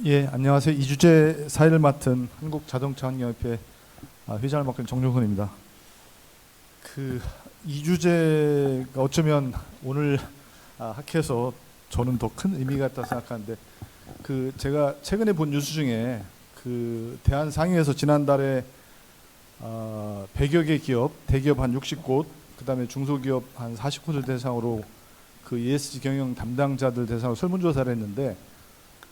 예, 안녕하세요. 이주제 사회를 맡은 한국자동차환경협회 회장을 맡은 정종선입니다. 이주제가 어쩌면 오늘 학회에서 저는 더 큰 의미가 있다고 생각하는데, 제가 최근에 본 뉴스 중에 대한 상의에서 지난달에 100여 개 기업, 대기업 한 60곳, 그다음에 중소기업 한 40곳을 대상으로 ESG 경영 담당자들 대상으로 설문조사를 했는데,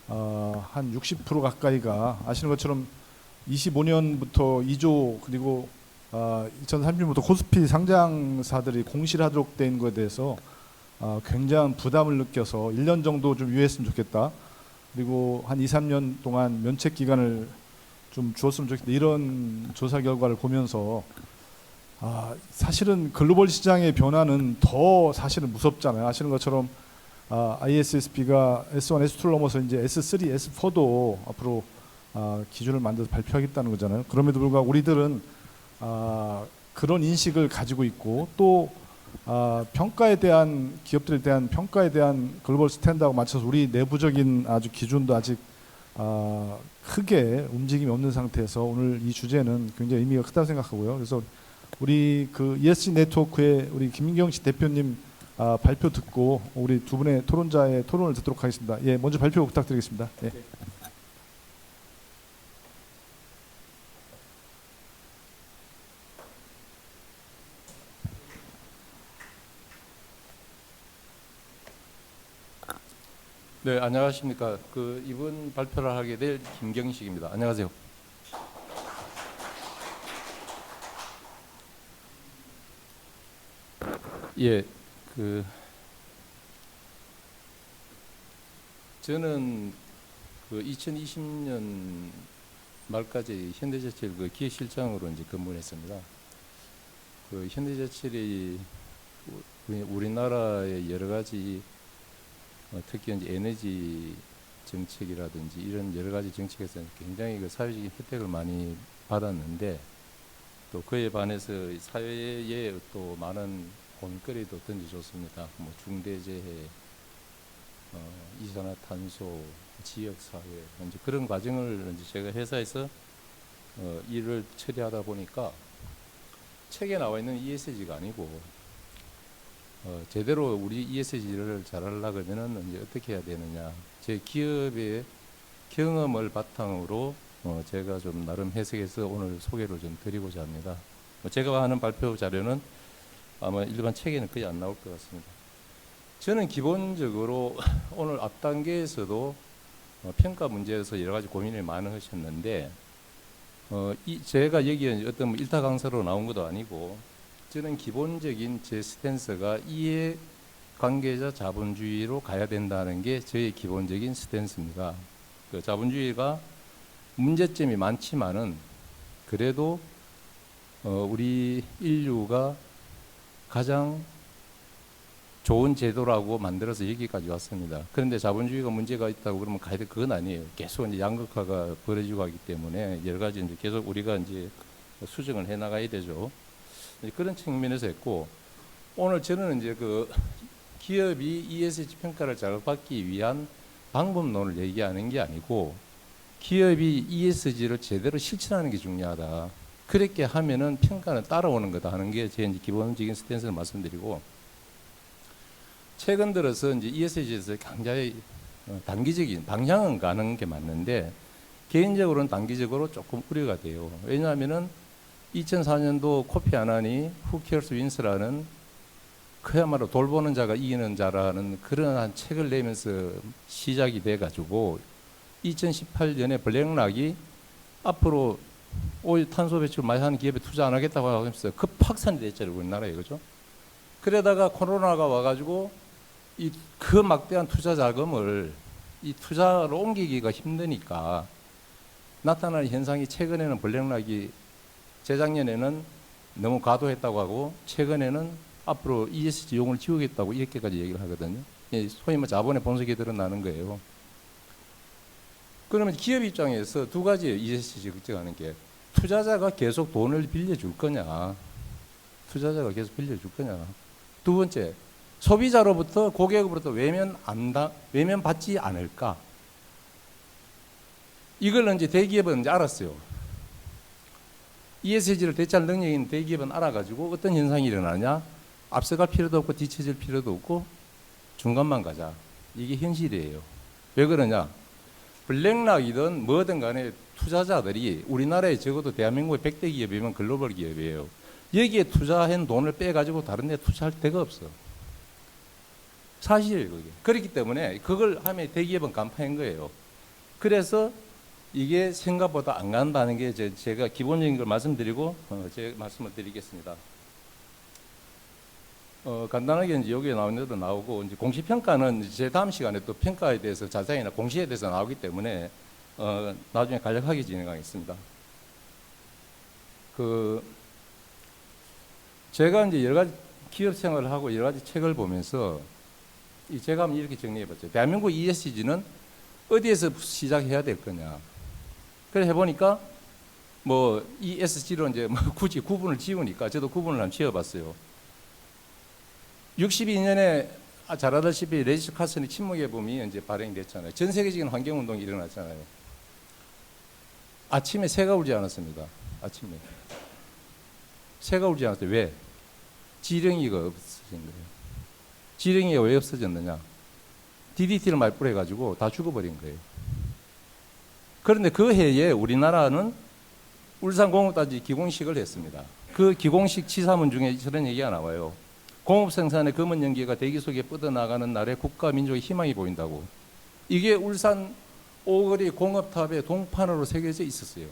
한 60% 가까이가 아시는 것처럼 25년부터 2조 그리고 2030년부터 코스피 상장사들이 공시하도록 된 것에 대해서 굉장한 부담을 느껴서 1년 정도 좀 유예했으면 좋겠다. 그리고 한 2, 3년 동안 면책 기간을 좀 주었으면 좋겠다. 이런 조사 결과를 보면서 사실은 글로벌 시장의 변화는 더 사실은 무섭잖아요. 아시는 것처럼 ISSB가 S1, S2를 넘어서 이제 S3, S4도 앞으로 기준을 만들어서 발표하겠다는 거잖아요. 그럼에도 불구하고 우리들은 그런 인식을 가지고 있고 또 평가에 대한 기업들에 대한 평가에 대한 글로벌 스탠다드하고 맞춰서 우리 내부적인 아주 기준도 아직 크게 움직임이 없는 상태에서 오늘 이 주제는 굉장히 의미가 크다고 생각하고요. 그래서 우리 ESG 네트워크의 우리 김민경 씨 대표님 발표 듣고 우리 두 분의 토론자의 토론을 듣도록 하겠습니다. 예, 먼저 발표 부탁드리겠습니다. 예. 네, 안녕하십니까. 이번 발표를 하게 될 김경식입니다. 안녕하세요. 예, 저는 2020년 말까지 현대제철 기획실장으로 이제 근무를 했습니다. 현대제철이 우리나라의 여러 가지 특히 이제 에너지 정책이라든지 이런 여러 가지 정책에서 굉장히 사회적인 혜택을 많이 받았는데 또 그에 반해서 사회에 또 많은 공거리도 던져줬습니다. 뭐 중대재해, 이산화탄소, 지역사회 이제 그런 과정을 이제 제가 회사에서 일을 처리하다 보니까 책에 나와 있는 ESG가 아니고 제대로 우리 ESG를 잘하려고 하면은 이제 어떻게 해야 되느냐. 제 기업의 경험을 바탕으로 제가 좀 나름 해석해서 오늘 소개를 좀 드리고자 합니다. 제가 하는 발표 자료는 아마 일반 책에는 거의 안 나올 것 같습니다. 저는 기본적으로 오늘 앞 단계에서도 평가 문제에서 여러 가지 고민을 많이 하셨는데 제가 여기에 어떤 일타 강사로 나온 것도 아니고 저는 기본적인 제 스탠스가 이해 관계자 자본주의로 가야 된다는 게 저의 기본적인 스탠스입니다. 자본주의가 문제점이 많지만은 그래도 우리 인류가 가장 좋은 제도라고 만들어서 여기까지 왔습니다. 그런데 자본주의가 문제가 있다고 그러면 그건 아니에요. 계속 이제 양극화가 벌어지고 하기 때문에 여러 가지 이제 계속 우리가 이제 수정을 해 나가야 되죠. 그런 측면에서 했고, 오늘 저는 이제 기업이 ESG 평가를 잘 받기 위한 방법론을 얘기하는 게 아니고 기업이 ESG를 제대로 실천하는 게 중요하다. 그렇게 하면은 평가는 따라오는 거다 하는 게 제 이제 기본적인 스탠스를 말씀드리고, 최근 들어서 이제 ESG에서 굉장히 단기적인 방향은 가는 게 맞는데 개인적으로는 단기적으로 조금 우려가 돼요. 왜냐하면은 2004년도 코피 아나니 Who Cares Wins라는 그야말로 돌보는 자가 이기는 자라는 그런 책을 내면서 시작이 돼가지고 2018년에 블랙락이 앞으로 탄소 배출 많이 하는 기업에 투자 안 하겠다고 하면서 급확산이 됐잖아요, 우리나라에. 그죠? 그러다가 코로나가 와가지고 그 막대한 투자 자금을 이 투자로 옮기기가 힘드니까 나타나는 현상이 최근에는 블랙락이 재작년에는 너무 과도했다고 하고 최근에는 앞으로 ESG 용을 지우겠다고 이렇게까지 얘기를 하거든요. 소위 자본의 본색이 드러나는 거예요. 그러면 기업 입장에서 두 가지예요. ESG 걱정하는 게 투자자가 계속 돈을 빌려줄 거냐, 투자자가 계속 빌려줄 거냐. 두 번째, 소비자로부터 고객으로부터 외면받지 않을까. 이걸 이제 대기업은 이제 알았어요. ESG를 대체할 능력이 있는 대기업은 알아가지고 어떤 현상이 일어나냐? 앞서갈 필요도 없고 뒤처질 필요도 없고 중간만 가자. 이게 현실이에요. 왜 그러냐? 블랙락이든 뭐든 간에 투자자들이 우리나라에 적어도 대한민국의 100대 기업이면 글로벌 기업이에요. 여기에 투자한 돈을 빼가지고 다른 데 투자할 데가 없어. 사실이에요, 그게. 그렇기 때문에 그걸 하면 대기업은 간파한 거예요. 그래서 이게 생각보다 안 간다는 게 제가 기본적인 걸 말씀드리고 제 말씀을 드리겠습니다. 간단하게 이제 여기에 나오는 데도 나오고 이제 공시평가는 제 다음 시간에 또 평가에 대해서 자세히나 공시에 대해서 나오기 때문에 나중에 간략하게 진행하겠습니다. 제가 이제 여러 가지 기업 생활을 하고 여러 가지 책을 보면서 제가 한번 이렇게 정리해봤어요. 대한민국 ESG는 어디에서 시작해야 될 거냐. 그래 해보니까 뭐 ESG로 이제 뭐 굳이 구분을 지우니까 저도 구분을 한번 지어봤어요. 62년에 잘 알다시피 레지스 카슨의 침묵의 봄이 이제 발행됐잖아요. 전 세계적인 환경운동이 일어났잖아요. 아침에 새가 울지 않았습니다. 아침에. 새가 울지 않았어요. 왜? 지렁이가 없어진 거예요. 지렁이가 왜 없어졌느냐? DDT를 많이 뿌려가지고 다 죽어버린 거예요. 그런데 그 해에 우리나라는 울산공업단지 기공식을 했습니다. 그 기공식 치사문 중에 저런 얘기가 나와요. 공업 생산의 검은 연기가 대기 속에 뻗어나가는 날에 국가 민족의 희망이 보인다고. 이게 울산 오거리 공업탑의 동판으로 새겨져 있었어요.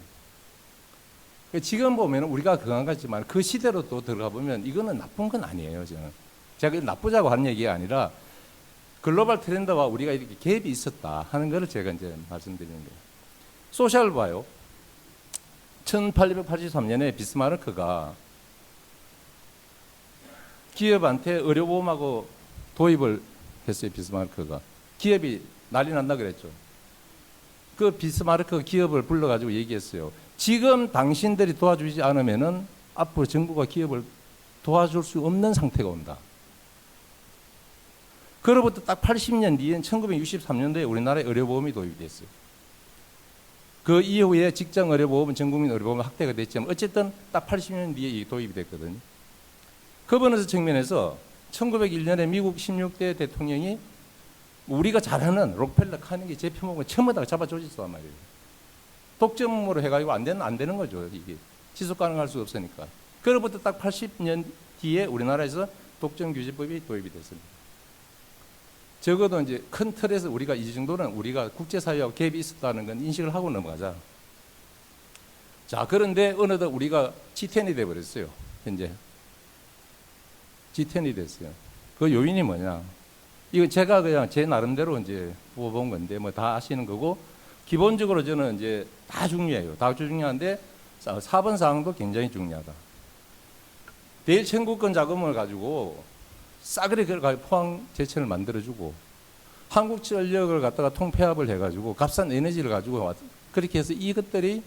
지금 보면 우리가 그건 같지만 그 시대로 또 들어가 보면 이거는 나쁜 건 아니에요. 저는. 제가 나쁘자고 하는 얘기가 아니라 글로벌 트렌드와 우리가 이렇게 갭이 있었다 하는 것을 제가 이제 말씀드리는 거예요. 소셜 봐요. 1883년에 비스마르크가 기업한테 의료보험하고 도입을 했어요. 비스마르크가. 기업이 난리 난다 그랬죠. 그 비스마르크 기업을 불러가지고 얘기했어요. 지금 당신들이 도와주지 않으면은 앞으로 정부가 기업을 도와줄 수 없는 상태가 온다. 그로부터 딱 80년 뒤엔 1963년도에 우리나라에 의료보험이 도입이 됐어요. 그 이후에 직장 의료보험은 전국민 의료보험 확대가 됐지만 어쨌든 딱 80년 뒤에 도입이 됐거든요. 그 어느 측면에서 1901년에 미국 16대 대통령이 우리가 잘하는 록펠러 카네기 제표목을 전부 다 잡아 조졌단 말이에요. 독점으로 해가지고 안 되는 거죠. 이게 지속 가능할 수 없으니까. 그로부터 딱 80년 뒤에 우리나라에서 독점규제법이 도입이 됐습니다. 적어도 이제 큰 틀에서 우리가 이 정도는 우리가 국제사회하고 갭이 있었다는 건 인식을 하고 넘어가자. 자, 그런데 어느덧 우리가 G10이 돼버렸어요. 현재. G10이 됐어요. 그 요인이 뭐냐. 이거 제가 그냥 제 나름대로 이제 뽑아본 건데 뭐 다 아시는 거고 기본적으로 저는 이제 다 중요해요. 다 중요한데 4번 사항도 굉장히 중요하다. 대일 청구권 자금을 가지고 싸그리 그걸 포항 제천을 만들어주고 한국전력을 갖다가 통폐합을 해가지고 값싼 에너지를 가지고 그렇게 해서 이것들이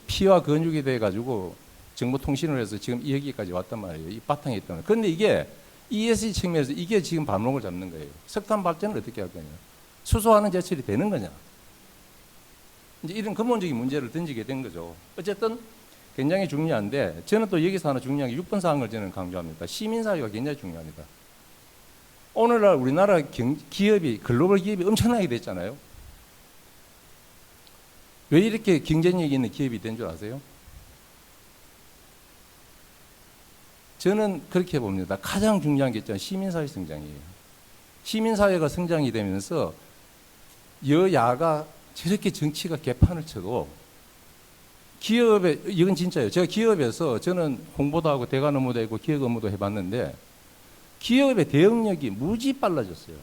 피와 근육이 돼가지고 정보통신을 해서 지금 여기까지 왔단 말이에요. 이 바탕에 있던. 그런데 이게 ESG 측면에서 이게 지금 반목을 잡는 거예요. 석탄 발전을 어떻게 할 거냐. 수소하는 제철이 되는 거냐. 이제 이런 근본적인 문제를 던지게 된 거죠. 어쨌든 굉장히 중요한데 저는 또 여기서 하나 중요한 게 6번 사항을 저는 강조합니다. 시민사회가 굉장히 중요합니다. 오늘날 우리나라 기업이 글로벌 기업이 엄청나게 됐잖아요. 왜 이렇게 경쟁력이 있는 기업이 된 줄 아세요? 저는 그렇게 봅니다. 가장 중요한 게 있잖아요. 시민사회 성장이에요. 시민사회가 성장이 되면서 여야가 저렇게 정치가 개판을 쳐도 기업에, 이건 진짜예요. 제가 기업에서 저는 홍보도 하고 대관 업무도 하고 기획 업무도 해봤는데 기업의 대응력이 무지 빨라졌어요.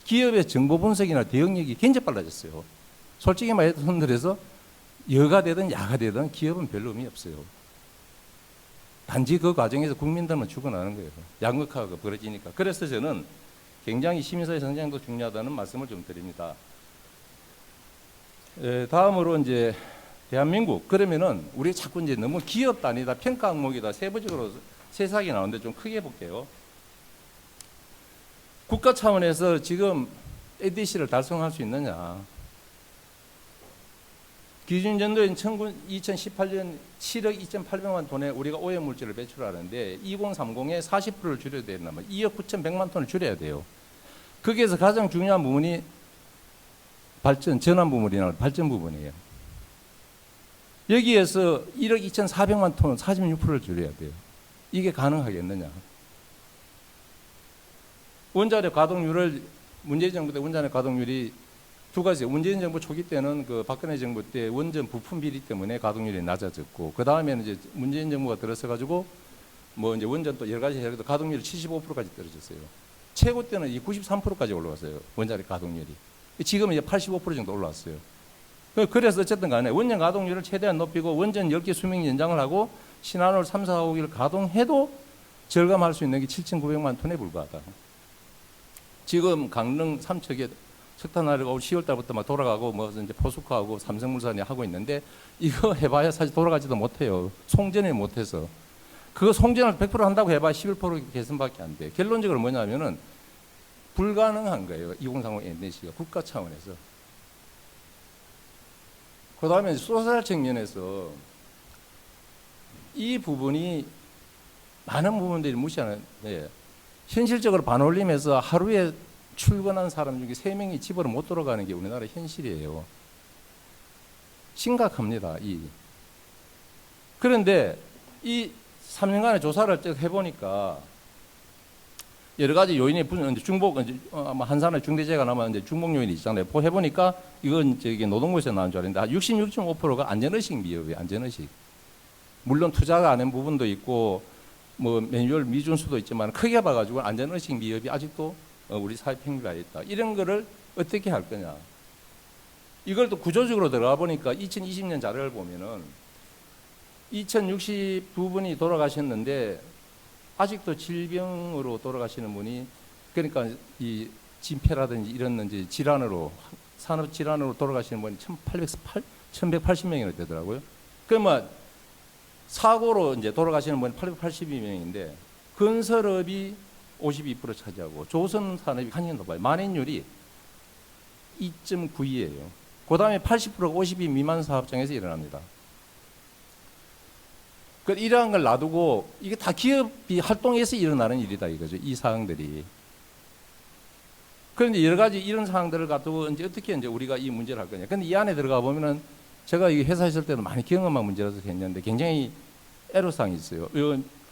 기업의 정보 분석이나 대응력이 굉장히 빨라졌어요. 솔직히 말해서 여가 되든 야가 되든 기업은 별로 의미 없어요. 단지 그 과정에서 국민들만 죽어나는 거예요. 양극화가 벌어지니까. 그래서 저는 굉장히 시민사회 성장도 중요하다는 말씀을 좀 드립니다. 다음으로 이제 대한민국 그러면은 우리 자꾸 이제 너무 기업 단위다 평가 항목이다 세부적으로 세사하게 나오는데 좀 크게 볼게요. 국가 차원에서 지금 ADC를 달성할 수 있느냐? 기준연도인 2018년 7억 2,800만 톤의 우리가 오염물질을 배출하는데 2030에 40%를 줄여야 된다면 2억 9,100만 톤을 줄여야 돼요. 거기에서 가장 중요한 부분이 전환 부분이나 발전 부분이에요. 여기에서 1억 2,400만 톤 46%를 줄여야 돼요. 이게 가능하겠느냐? 원자력 가동률을 문재인 정부 때 원자력 가동률이 두 가지예요. 문재인 정부 초기 때는 그 박근혜 정부 때 원전 부품 비리 때문에 가동률이 낮아졌고 그 다음에는 이제 문재인 정부가 들어서 가지고 뭐 이제 원전 또 여러 가지 해도 가동률이 75%까지 떨어졌어요. 최고 때는 이 93%까지 올라갔어요. 원자력 가동률이. 지금은 이제 85% 정도 올라왔어요. 그래서 어쨌든 간에 원전 가동률을 최대한 높이고 원전 10개 수명 연장을 하고 신한울 3, 4, 5기를 가동해도 절감할 수 있는 게 7,900만 톤에 불과하다. 지금 강릉 삼척에 석탄화력 올 10월 달부터 막 돌아가고 뭐 이제 포스코하고 삼성물산이 하고 있는데 이거 해봐야 사실 돌아가지도 못해요. 송전을 못해서. 그거 송전을 100% 한다고 해봐야 11% 개선밖에 안 돼. 결론적으로 뭐냐면은 불가능한 거예요. 2030 NC가 국가 차원에서. 그 다음에 소셜 측면에서 이 부분이 많은 부분들이 무시하는데 현실적으로 반올림해서 하루에 출근한 사람 중에 3명이 집으로 못 돌아가는 게 우리나라 현실이에요. 심각합니다. 그런데 이 3년간의 조사를 쭉 해보니까 여러 가지 요인이 중복 한산의 중대재해가 나면 이제 중복 요인이 있잖아요. 해보니까 이건 노동부에서 나온 줄 알았는데 66.5%가 안전의식 미흡이에요. 안전의식. 물론 투자가 안 한 부분도 있고 뭐 매뉴얼 미준수도 있지만 크게 봐가지고 안전의식 미흡이 아직도 우리 사회 평균에 있다. 이런 거를 어떻게 할 거냐. 이걸 또 구조적으로 들어가 보니까 2020년 자료를 보면은 2062분이 돌아가셨는데 아직도 질병으로 돌아가시는 분이 그러니까 이 진폐라든지 이런 이제 질환으로 산업 질환으로 돌아가시는 분이 1,180명이나 되더라고요. 그러면 사고로 이제 돌아가시는 분이 882명인데 건설업이 52% 차지하고 조선 산업이 한층 높아요. 만인율이 2.92예요. 그 다음에 80%가 52 미만 사업장에서 일어납니다. 이러한 걸 놔두고 이게 다 기업이 활동해서 일어나는 일이다 이거죠. 이 사항들이. 그런데 여러 가지 이런 사항들을 가지고 이제 어떻게 이제 우리가 이 문제를 할 거냐. 근데 이 안에 들어가 보면은 제가 이 회사에 있을 때도 많이 경험한 문제라서 했는데 굉장히 애로사항이 있어요.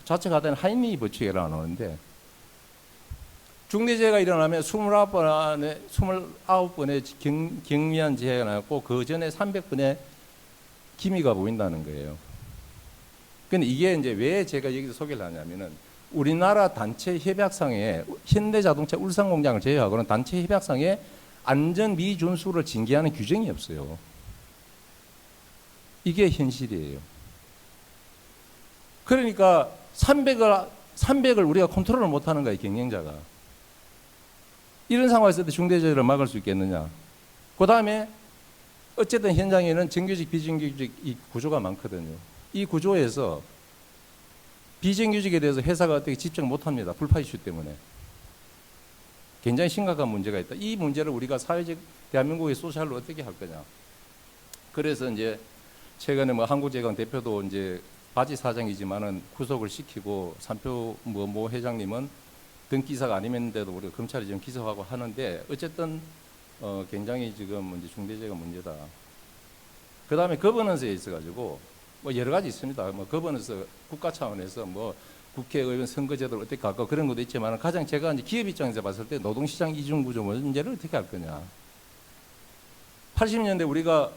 좌측 하단에 하이니 법칙이라고 나오는데 중대재해가 일어나면 29번의 경미한 재해가 나고 그 전에 300번의 기미가 보인다는 거예요. 근데 이게 이제 왜 제가 여기서 소개를 하냐면은 우리나라 단체 협약상에 현대자동차 울산공장을 제외하고는 단체 협약상에 안전 미준수를 징계하는 규정이 없어요. 이게 현실이에요. 그러니까 300을 우리가 컨트롤을 못하는 거예요, 경영자가. 이런 상황에서 중대재해를 막을 수 있겠느냐. 그 다음에 어쨌든 현장에는 정규직, 비정규직 이 구조가 많거든요. 이 구조에서 비정규직에 대해서 회사가 어떻게 집중 못합니다. 불파 이슈 때문에. 굉장히 심각한 문제가 있다. 이 문제를 우리가 사회적 대한민국의 소셜로 어떻게 할 거냐. 그래서 이제 최근에 뭐 한국제강 대표도 이제 바지 사장이지만은 구속을 시키고 산표 모 회장님은 등기사가 아니면데도 우리가 검찰이 지금 기소하고 하는데 어쨌든 굉장히 지금 문제 중대재해가 문제다. 그 다음에 거버넌스에 있어가지고 뭐 여러 가지 있습니다. 뭐 거버넌스 국가 차원에서 뭐 국회의원 선거제도를 어떻게 할까 그런 것도 있지만 가장 제가 이제 기업 입장에서 봤을 때 노동시장 이중구조 문제를 어떻게 할 거냐. 80년대 우리가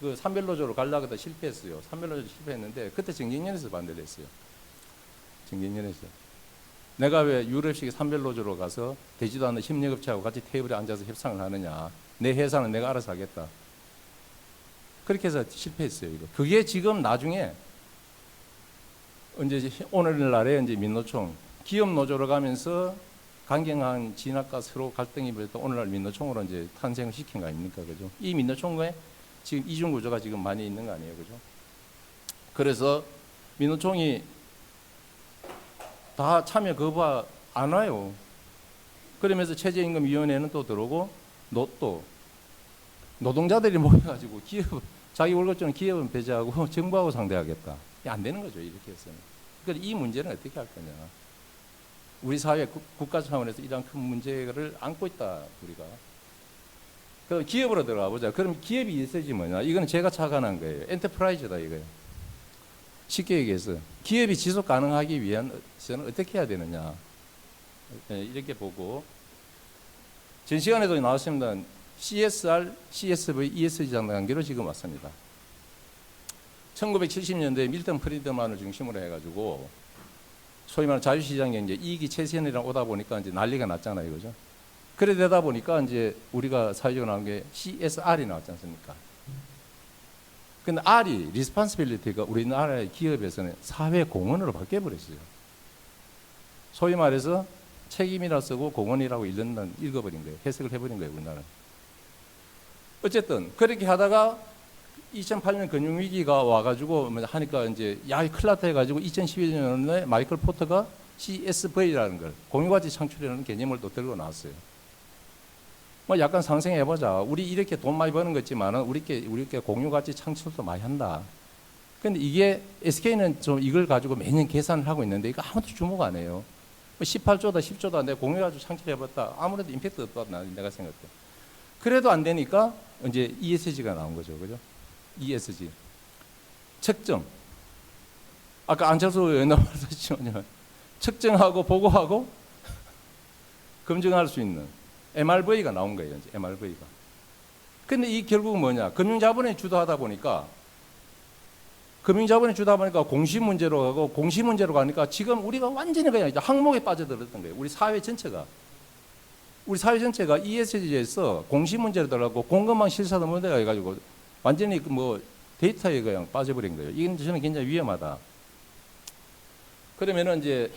그 산별노조로 가려고 하다 실패했어요. 산별노조 실패했는데 그때 정경련에서 반대를 했어요. 정경련에서. 내가 왜 유럽식 산별노조로 가서 되지도 않는 협력업체하고 같이 테이블에 앉아서 협상을 하느냐. 내 회사는 내가 알아서 하겠다. 그렇게 해서 실패했어요. 이거. 그게 지금 나중에 이제 오늘날에 이제 민노총 기업 노조로 가면서 강경한 진압과 서로 갈등이 벌어도 오늘날 민노총으로 이제 탄생을 시킨 거 아닙니까, 그죠? 이 민노총에 지금 이중 구조가 지금 많이 있는 거 아니에요, 그죠? 그래서 민노총이 다 참여 거부 안 와요. 그러면서 최저임금위원회는 또 들어오고 또 노동자들이 모여가지고 기업 자기 월급주는 기업은 배제하고 정부하고 상대하겠다. 안 되는 거죠, 이렇게 해서는. 그러니까 이 문제는 어떻게 할 거냐. 우리 사회 국가 차원에서 이러한 큰 문제를 안고 있다, 우리가. 그럼 기업으로 들어가 보자. 그럼 기업이 있어야지 뭐냐. 이거는 제가 착안한 거예요. 엔터프라이즈다, 이거예요. 쉽게 얘기해서 기업이 지속 가능하기 위한 저는 어떻게 해야 되느냐. 이렇게 보고 전 시간에도 나왔습니다. CSR, CSV, ESG 관계로 지금 왔습니다. 1970년대에 밀턴 프리드만을 중심으로 해가지고 소위 말하는 자유시장 경제 이익이 최선이랑 오다 보니까 이제 난리가 났잖아요, 그죠? 그래 되다 보니까 이제 우리가 사회적으로 나온 게 CSR이 나왔지 않습니까? 근데 R이 responsibility가 우리나라의 기업에서는 사회 공헌으로 바뀌어버렸어요. 소위 말해서 책임이라 쓰고 공헌이라고 읽어버린 거예요. 해석을 해버린 거예요, 우리나라는. 어쨌든 그렇게 하다가 2008년 금융위기가 와가지고 하니까 이제 야, 큰일 났다 해가지고 2011년에 마이클 포터가 CSV라는 걸 공유가치 창출이라는 개념을 또 들고 나왔어요. 뭐 약간 상생해보자. 우리 이렇게 돈 많이 버는 거 있지만은 우리 이렇게 공유가치 창출도 많이 한다. 근데 이게 SK는 좀 이걸 가지고 매년 계산을 하고 있는데 이거 아무도 주목 안 해요. 18조다 10조다 내 공유가치 창출해봤다. 아무래도 임팩트 없다. 내가 생각해. 그래도 안 되니까 이제 ESG가 나온 거죠. 그죠? ESG. 측정. 아까 안철수 의원 말씀하셨지만요. 측정하고 보고하고 검증할 수 있는 MRV가 나온 거예요. 이제 MRV가. 근데 이 결국은 뭐냐? 금융자본에 주도하다 보니까 공시 문제로 가고 공시 문제로 가니까 지금 우리가 완전히 그냥 이제 항목에 빠져들었던 거예요. 우리 사회 전체가 ESG에서 공시 문제로 들어가고 공급망 실사도 문제가 해가지고 완전히 뭐 데이터에 그냥 빠져버린 거예요. 이건 저는 굉장히 위험하다. 그러면은 이제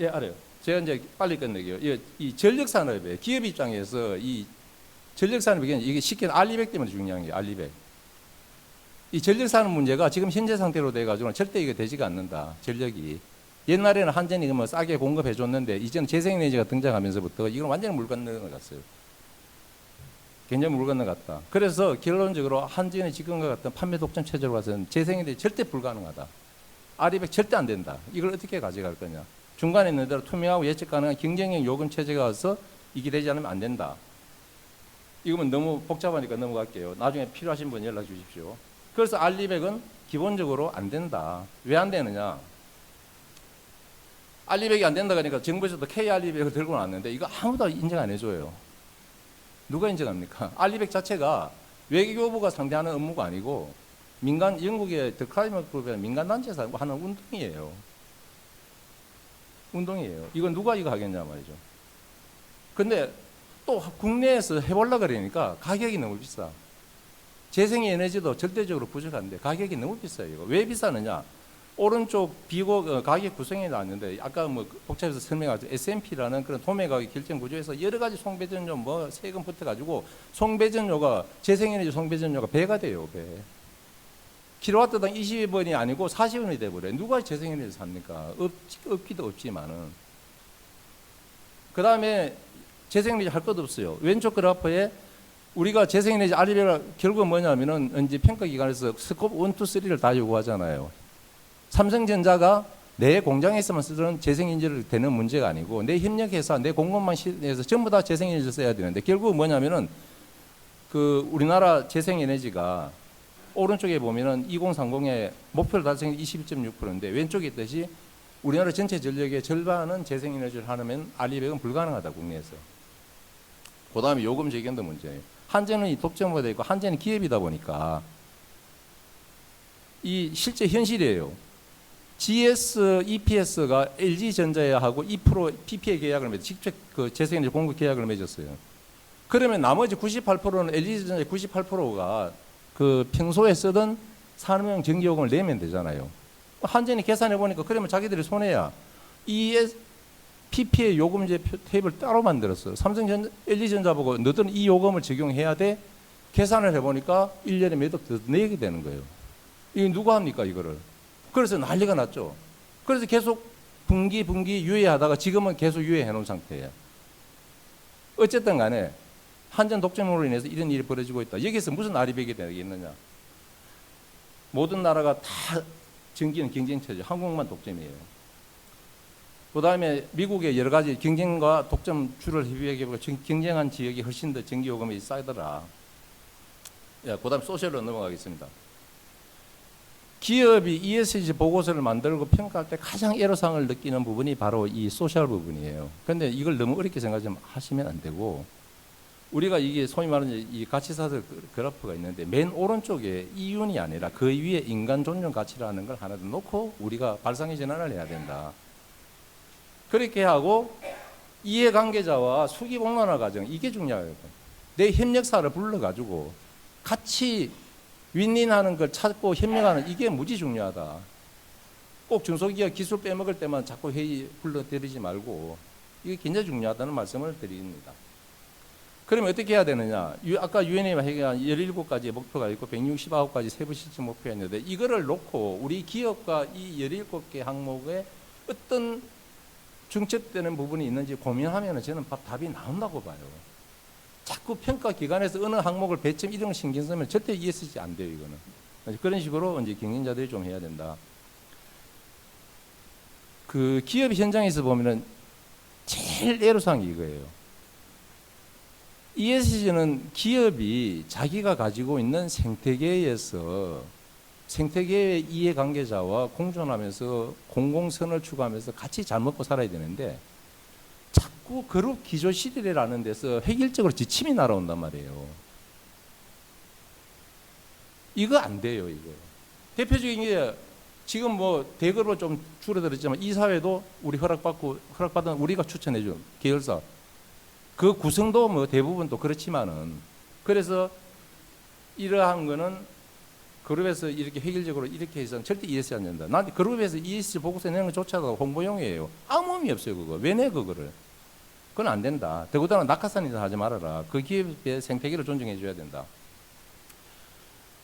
예, 알아요. 제가 이제 빨리 끝내게요. 이 전력 산업에 기업 입장에서 이 전력 산업이 이게 쉽게 알리백 때문에 중요한 게 알리백. 이 전력 산업 문제가 지금 현재 상태로 돼 가지고는 절대 이게 되지가 않는다. 전력이. 옛날에는 한전이 뭐 싸게 공급해 줬는데 이제는 재생에너지가 등장하면서부터 이건 완전히 물 건너갔어요. 굉장히 물 건너갔다. 그래서 결론적으로 한전의 지금과 같은 판매 독점 체제로 가서는 재생에너지 절대 불가능하다. 알리백 절대 안 된다. 이걸 어떻게 가져갈 거냐. 중간에 있는 대로 투명하고 예측 가능한 경쟁력 요금 체제가 와서 이게 되지 않으면 안 된다. 이거면 너무 복잡하니까 넘어갈게요. 나중에 필요하신 분 연락 주십시오. 그래서 알리백은 기본적으로 안 된다. 왜 안 되느냐? 알리백이 안 된다 그러니까 정부에서도 K 알리백을 들고 나왔는데 이거 아무도 인정 안 해줘요. 누가 인정합니까? 알리백 자체가 외교부가 상대하는 업무가 아니고 민간 영국의 더 클라이먼트 그룹의 민간 단체에서 하는 운동이에요. 이건 누가 이거 하겠냐 말이죠. 근데 또 국내에서 해보려고 그러니까 가격이 너무 비싸. 재생에너지도 절대적으로 부족한데 가격이 너무 비싸요. 이거. 왜 비싸느냐? 오른쪽 비고 가격 구성이 나왔는데 아까 뭐 복잡해서 설명하죠. S&P라는 그런 도매 가격 결정 구조에서 여러 가지 송배전료 뭐 세금 붙어가지고 송배전료가 재생에너지 송배전료가 배가 돼요. 배. 킬로와트당 20원이 아니고 40원이 돼버려요. 누가 재생에너지 삽니까? 없기도 없지만은. 그 다음에 재생에너지 할 것도 없어요. 왼쪽 그래프에 우리가 재생에너지 알리베라 결국은 뭐냐면은 이제 평가기관에서 스콥 1, 2, 3를 다 요구하잖아요. 삼성전자가 내 공장에서만 쓰던 재생에너지를 되는 문제가 아니고 내 협력회사, 내 공급망 시에서 전부 다 재생에너지를 써야 되는데 결국은 뭐냐면은 그 우리나라 재생에너지가 오른쪽에 보면은 2030의 목표를 달성이 21.6%인데 왼쪽에 있듯이 우리나라 전체 전력의 절반은 재생에너지를 하면 알리백은 불가능하다 국내에서. 그 다음에 요금 재견도 문제예요. 한전은 이 독점화되어 있고 한전은 기업이다 보니까 이 실제 현실이에요. GS, EPS가 LG전자하고 2% PPA 계약을 맺어 직접 그 재생에너지 공급 계약을 맺었어요. 그러면 나머지 98%는 LG전자의 98%가 그 평소에 쓰던 산업용 전기요금을 내면 되잖아요. 한전이 계산해 보니까 그러면 자기들이 손해야. PPA 요금제 테이블 따로 만들었어요. 삼성전자, LG전자 보고 너들은 이 요금을 적용해야 돼. 계산을 해보니까 1년에 몇 억 더 내게 되는 거예요. 이게 누가 합니까 이거를? 그래서 난리가 났죠. 그래서 계속 분기 유예하다가 지금은 계속 유예해 놓은 상태예요. 어쨌든 간에 한전 독점으로 인해서 이런 일이 벌어지고 있다. 여기서 무슨 아리백이 되겠느냐. 모든 나라가 다 전기는 경쟁체죠. 한국만 독점이에요. 그 다음에 미국의 여러 가지 경쟁과 독점 줄을 협의하기보다 경쟁한 지역이 훨씬 더 전기요금이 싸더라. 그 다음 소셜로 넘어가겠습니다. 기업이 ESG 보고서를 만들고 평가할 때 가장 애로사항을 느끼는 부분이 바로 이 소셜 부분이에요. 그런데 이걸 너무 어렵게 생각하시면 안 되고, 우리가 이게 소위 말하는 이 가치사슬 그래프가 있는데 맨 오른쪽에 이윤이 아니라 그 위에 인간 존중 가치라는 걸 하나 더 놓고 우리가 발상의 전환을 해야 된다. 그렇게 하고 이해관계자와 수기공론화 과정, 이게 중요해요. 내 협력사를 불러가지고 같이 윈윈하는 걸 찾고 협력하는, 이게 무지 중요하다. 꼭 중소기업 기술 빼먹을 때만 자꾸 회의 불러들이지 말고 이게 굉장히 중요하다는 말씀을 드립니다. 그러면 어떻게 해야 되느냐. 아까 유엔이 얘기한 17가지의 목표가 있고 169가지 세부 실천 목표가 있는데, 이거를 놓고 우리 기업과 이 17개 항목에 어떤 중첩되는 부분이 있는지 고민하면 저는 답이 나온다고 봐요. 자꾸 평가 기관에서 어느 항목을 배점 이런 거 신경 쓰면 절대 ESG 안 돼요, 이거는. 그런 식으로 이제 경영자들이 좀 해야 된다. 그 기업 현장에서 보면은 제일 애로사항이 이거예요. ESG는 기업이 자기가 가지고 있는 생태계에서 생태계의 이해관계자와 공존하면서 공공선을 추구하면서 같이 잘 먹고 살아야 되는데, 자꾸 그룹 기조실이라는 데서 획일적으로 지침이 날아온단 말이에요. 이거 안 돼요, 이거. 대표적인 게 지금 뭐 대그룹으로 좀 줄어들었지만 이 사회도 우리 허락받은 우리가 추천해준 계열사. 그 구성도 뭐 대부분 또 그렇지만은, 그래서 이러한 거는 그룹에서 이렇게 획일적으로 이렇게 해서는 절대 ESG 안 된다. 난 그룹에서 ESG 보고서 내는 것조차도 홍보용이에요. 아무 의미 없어요, 그거. 왜 내 그거를? 그건 안 된다. 더구나 낙하산이나 하지 말아라. 그 기업의 생태계를 존중해 줘야 된다.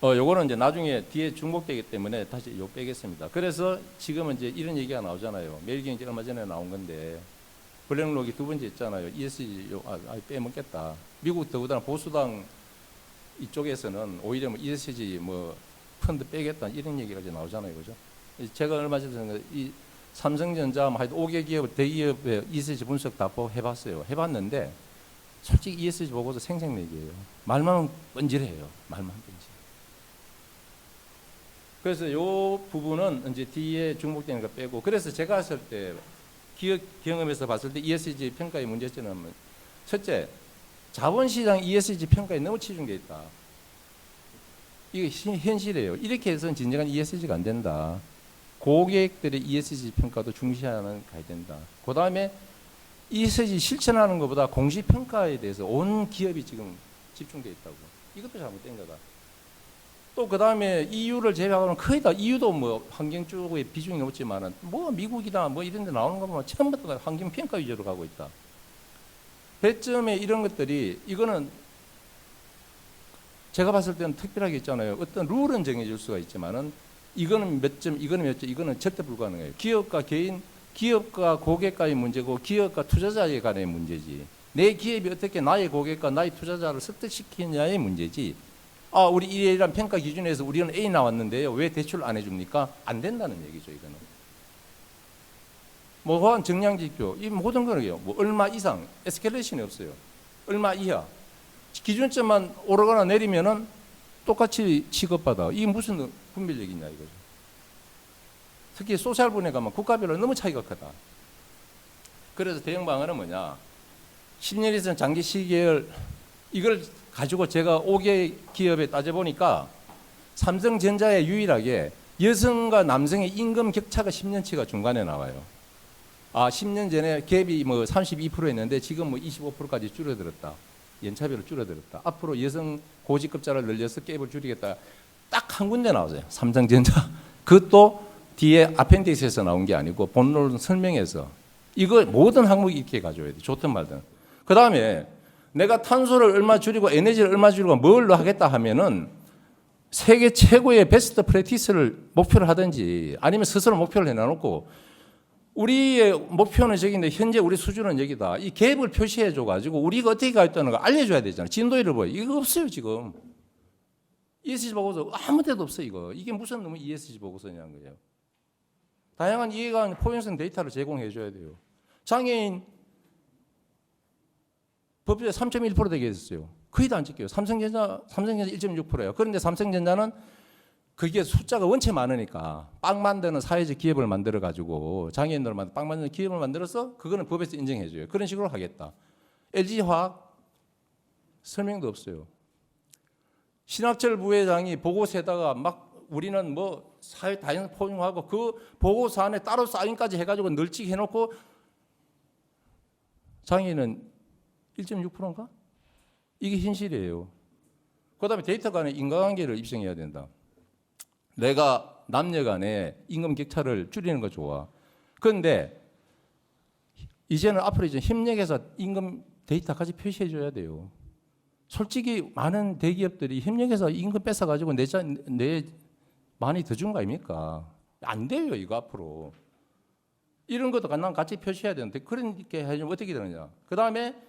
요거는 이제 나중에 뒤에 중복되기 때문에 다시 요 빼겠습니다. 그래서 지금은 이제 이런 얘기가 나오잖아요. 매일경제 얼마 전에 나온 건데, 블랙록이 두 번째 있잖아요. ESG 빼먹겠다. 미국 더구나 보수당 이쪽에서는 오히려 뭐 ESG 뭐 펀드 빼겠다 이런 얘기가 이제 나오잖아요, 그죠? 제가 얼마 전에 이 삼성전자 하여튼 5개 기업 대기업의 ESG 분석 다 해봤어요. 해봤는데 솔직히 ESG 보고서 생색내기예요. 말만 번질해요. 말만 번질. 그래서 이 부분은 이제 뒤에 중복되는 거 빼고, 그래서 제가 했을 때 기업 경험에서 봤을 때 ESG 평가의 문제점은 첫째, 자본시장 ESG 평가에 너무 치중되어 있다. 이게 현실이에요. 이렇게 해서는 진정한 ESG가 안 된다. 고객들의 ESG 평가도 중시하는 가야 된다. 그 다음에 ESG 실천하는 것보다 공시평가에 대해서 온 기업이 지금 집중되어 있다고. 이것도 잘못된 거다. 또 그 다음에 EU를 제외하고는 거의 다 EU도 뭐 환경 쪽에 비중이 높지만은 뭐 미국이다 뭐 이런 데 나오는 거 보면 처음부터 환경 평가 위주로 가고 있다. 배점에 이런 것들이, 이거는 제가 봤을 때는 특별하게 있잖아요. 어떤 룰은 정해질 수가 있지만은 이거는 몇 점, 이거는 몇 점, 이거는 절대 불가능해요. 기업과 개인, 기업과 고객과의 문제고 기업과 투자자에 관한 문제지. 내 기업이 어떻게 나의 고객과 나의 투자자를 설득시키냐의 문제지. 아, 우리 이런 평가 기준에서 우리는 A 나왔는데요. 왜 대출 안 해줍니까? 안 된다는 얘기죠, 이거는. 뭐한 정량지표, 이 모든 거는요. 뭐 얼마 이상, 에스컬레이션이 없어요. 얼마 이하. 기준점만 오르거나 내리면은 똑같이 취급받아. 이게 무슨 분별력이냐 이거죠. 특히 소셜 분야에 가면 국가별로 너무 차이가 크다. 그래서 대응 방안은 뭐냐? 10년 이상 장기 시계열, 이걸 가지고 제가 5개 기업에 따져보니까 삼성전자에 유일하게 여성과 남성의 임금 격차가 10년치가 중간에 나와요. 아, 10년 전에 갭이 뭐 32%였는데 지금 뭐 25%까지 줄어들었다. 연차별로 줄어들었다. 앞으로 여성 고직급자를 늘려서 갭을 줄이겠다. 딱 한 군데 나오세요. 삼성전자. 그것도 뒤에 아펜디스에서 나온 게 아니고 본론 설명에서. 이거 모든 항목이 이렇게 가져야 돼. 좋든 말든. 그 다음에 내가 탄소를 얼마 줄이고 에너지를 얼마 줄이고 뭘로 하겠다 하면은 세계 최고의 베스트 프랙티스를 목표를 하든지 아니면 스스로 목표를 해놔놓고 우리의 목표는 저기인데 현재 우리 수준은 여기다. 이 갭을 표시해 줘가지고 우리가 어떻게 가 있다는 걸 알려줘야 되잖아. 진도를 보여. 이거 없어요 지금. ESG 보고서 아무 데도 없어 이거. 이게 무슨 놈의 ESG 보고서냐는 거예요. 다양한 이해관 포용성 데이터를 제공해 줘야 돼요. 장애인 법제 3.1% 되게 했어요. 거의 다 안 찍혀요. 삼성전자 1.6%예요. 그런데 삼성전자는 그게 숫자가 원체 많으니까 빵 만드는 사회적 기업을 만들어 가지고 장애인들 빵 만드는 기업을 만들어서 그거는 법에서 인정해 줘요. 그런 식으로 하겠다. LG화학 설명도 없어요. 신학철 부회장이 보고서에다가 막 우리는 뭐 사회 다양성 포용하고 그 보고서 안에 따로 사인까지 해가지고 널찍이 해놓고 장애인은 1.6%인가? 이게 현실이에요. 그다음에 데이터 간의 인과관계를 입증해야 된다. 내가 남녀 간의 임금 격차를 줄이는 거 좋아. 그런데 이제는 앞으로 이제 협력해서 임금 데이터까지 표시해 줘야 돼요. 솔직히 많은 대기업들이 협력해서 임금 뺏어 가지고 내 많이 더 준 거 아닙니까? 안 돼요, 이거 앞으로. 이런 것도 난 같이 표시해야 되는데 그렇게 하면 어떻게 되느냐? 그다음에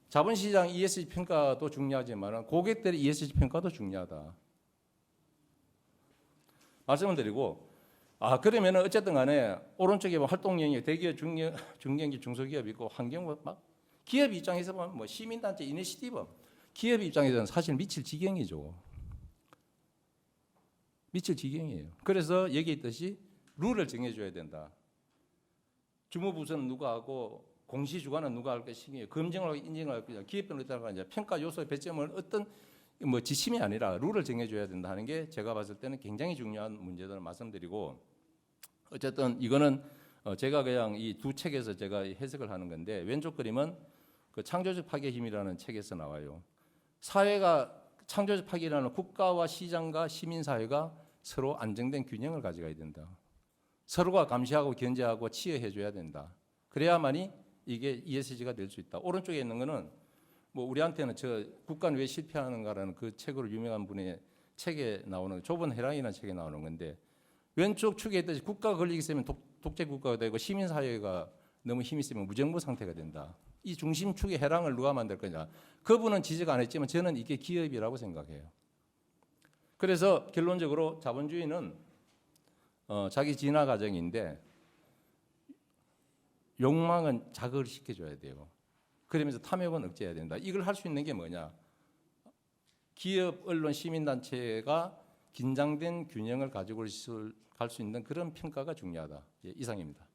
자본시장 ESG 평가도 중요하지만 고객들의 ESG 평가도 중요하다. 말씀을 드리고 그러면 어쨌든 간에 오른쪽에 뭐 활동영역 대기업 중견기업 중소기업 있고 환경 막 기업 입장에서 보면 뭐 시민단체 이니시티브 기업 입장에서는 사실 미칠 지경이죠. 미칠 지경이에요. 그래서 여기 있듯이 룰을 정해줘야 된다. 주무부서는 누가 하고 공시주관은 누가 할 것이며 검증을 하고 인증을 할 것이냐 기업별로 따라가 이제 평가 요소의 배점을 어떤 뭐 지침이 아니라 룰을 정해줘야 된다 하는 게 제가 봤을 때는 굉장히 중요한 문제들을 말씀드리고 어쨌든 이거는 제가 그냥 이 두 책에서 제가 해석을 하는 건데 왼쪽 그림은 그 창조적 파괴 힘이라는 책에서 나와요. 사회가 창조적 파괴라는 국가와 시장과 시민사회가 서로 안정된 균형을 가져가야 된다. 서로가 감시하고 견제하고 치유해줘야 된다. 그래야만이 이게 ESG가 될 수 있다. 오른쪽에 있는 거는 뭐 우리한테는 저 국가는 왜 실패하는가라는 그 책으로 유명한 분의 책에 나오는 좁은 해랑이라는 책에 나오는 건데 왼쪽 축에 있듯이 국가가 걸리기 있으면 독재 국가가 되고 시민사회가 너무 힘이 세면 무정부 상태가 된다. 이 중심축의 해랑을 누가 만들 거냐. 그분은 지적 안 했지만 저는 이게 기업이라고 생각해요. 그래서 결론적으로 자본주의는 자기 진화 과정인데 욕망은 자극을 시켜줘야 돼요. 그러면서 탐욕은 억제해야 된다. 이걸 할 수 있는 게 뭐냐. 기업, 언론, 시민단체가 긴장된 균형을 가지고 갈 수 있는 그런 평가가 중요하다. 예, 이상입니다.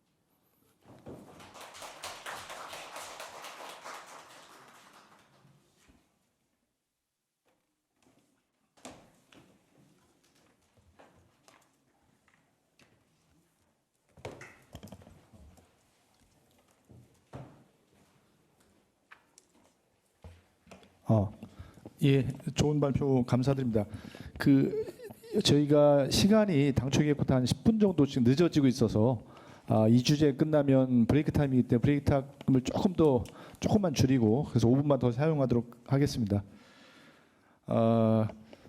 예, 좋은 발표 감사드립니다. 저희가 시간이 당초 계획보다 한 10분 정도씩 늦어지고 있어서 이 주제 끝나면 브레이크 타임이기 때문에 브레이크 타임을 조금만 줄이고 그래서 5분만 더 사용하도록 하겠습니다.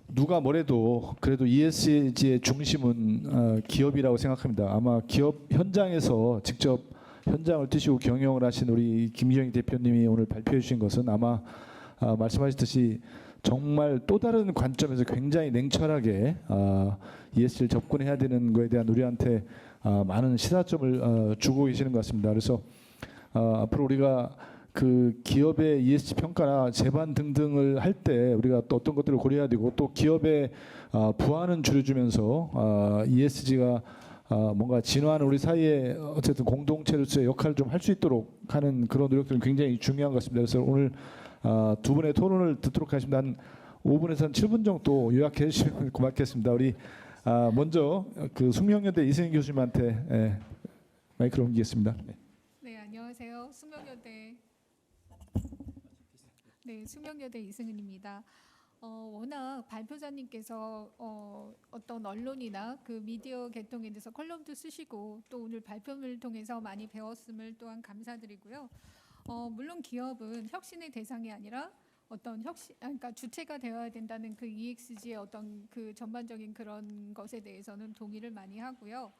누가 뭐래도 그래도 ESG의 중심은 기업이라고 생각합니다. 아마 기업 현장에서 직접 현장을 뛰시고 경영을 하신 우리 김기영 대표님이 오늘 발표해 주신 것은 아마 말씀하셨듯이 정말 또 다른 관점에서 굉장히 냉철하게 ESG를 접근해야 되는 거에 대한 우리한테 많은 시사점을 주고 계시는 것 같습니다. 그래서 앞으로 우리가 그 기업의 ESG 평가나 제반 등등을 할 때 우리가 또 어떤 것들을 고려해야 되고 또 기업의 부하는 줄여주면서 ESG가 뭔가 진화하는 우리 사이에 어쨌든 공동체로서의 역할을 좀 할 수 있도록 하는 그런 노력들은 굉장히 중요한 것 같습니다. 그래서 오늘 두 분의 토론을 듣도록 하겠습니다. 한 5분에서 한 7분 정도 요약해 주시면 고맙겠습니다. 우리 먼저 그 숙명여대 이승인 교수님한테 마이크를 옮기겠습니다. 네, 안녕하세요. 숙명여대 이승은입니다. 워낙 발표자님께서 어떤 언론이나 그 미디어 계통에 대해서 컬럼도 쓰시고 또 오늘 발표를 통해서 많이 배웠음을 또한 감사드리고요. 물론 기업은 혁신의 대상이 아니라 어떤 그러니까 주체가 되어야 된다는 그 ESG의 어떤 그 전반적인 그런 것에 대해서는 동의를 많이 하고요.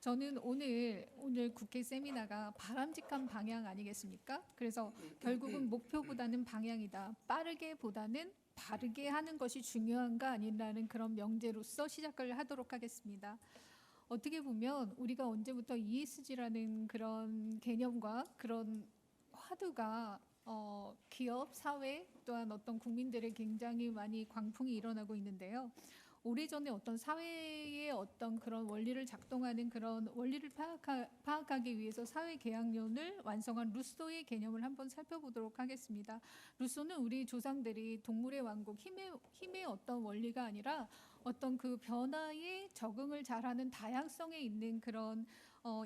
저는 오늘 국회 세미나가 바람직한 방향 아니겠습니까? 그래서 결국은 목표보다는 방향이다. 빠르게보다는 바르게 하는 것이 중요한가 아니라는 그런 명제로서 시작을 하도록 하겠습니다. 어떻게 보면 우리가 언제부터 ESG라는 그런 개념과 그런 화두가 기업, 사회 또한 어떤 국민들의 굉장히 많이 광풍이 일어나고 있는데요. 오래전에 어떤 사회의 어떤 그런 원리를 작동하는 그런 원리를 파악하기 위해서 사회 계약론을 완성한 루소의 개념을 한번 살펴보도록 하겠습니다. 루소는 우리 조상들이 동물의 왕국, 힘의 어떤 원리가 아니라 어떤 그 변화에 적응을 잘하는 다양성에 있는 그런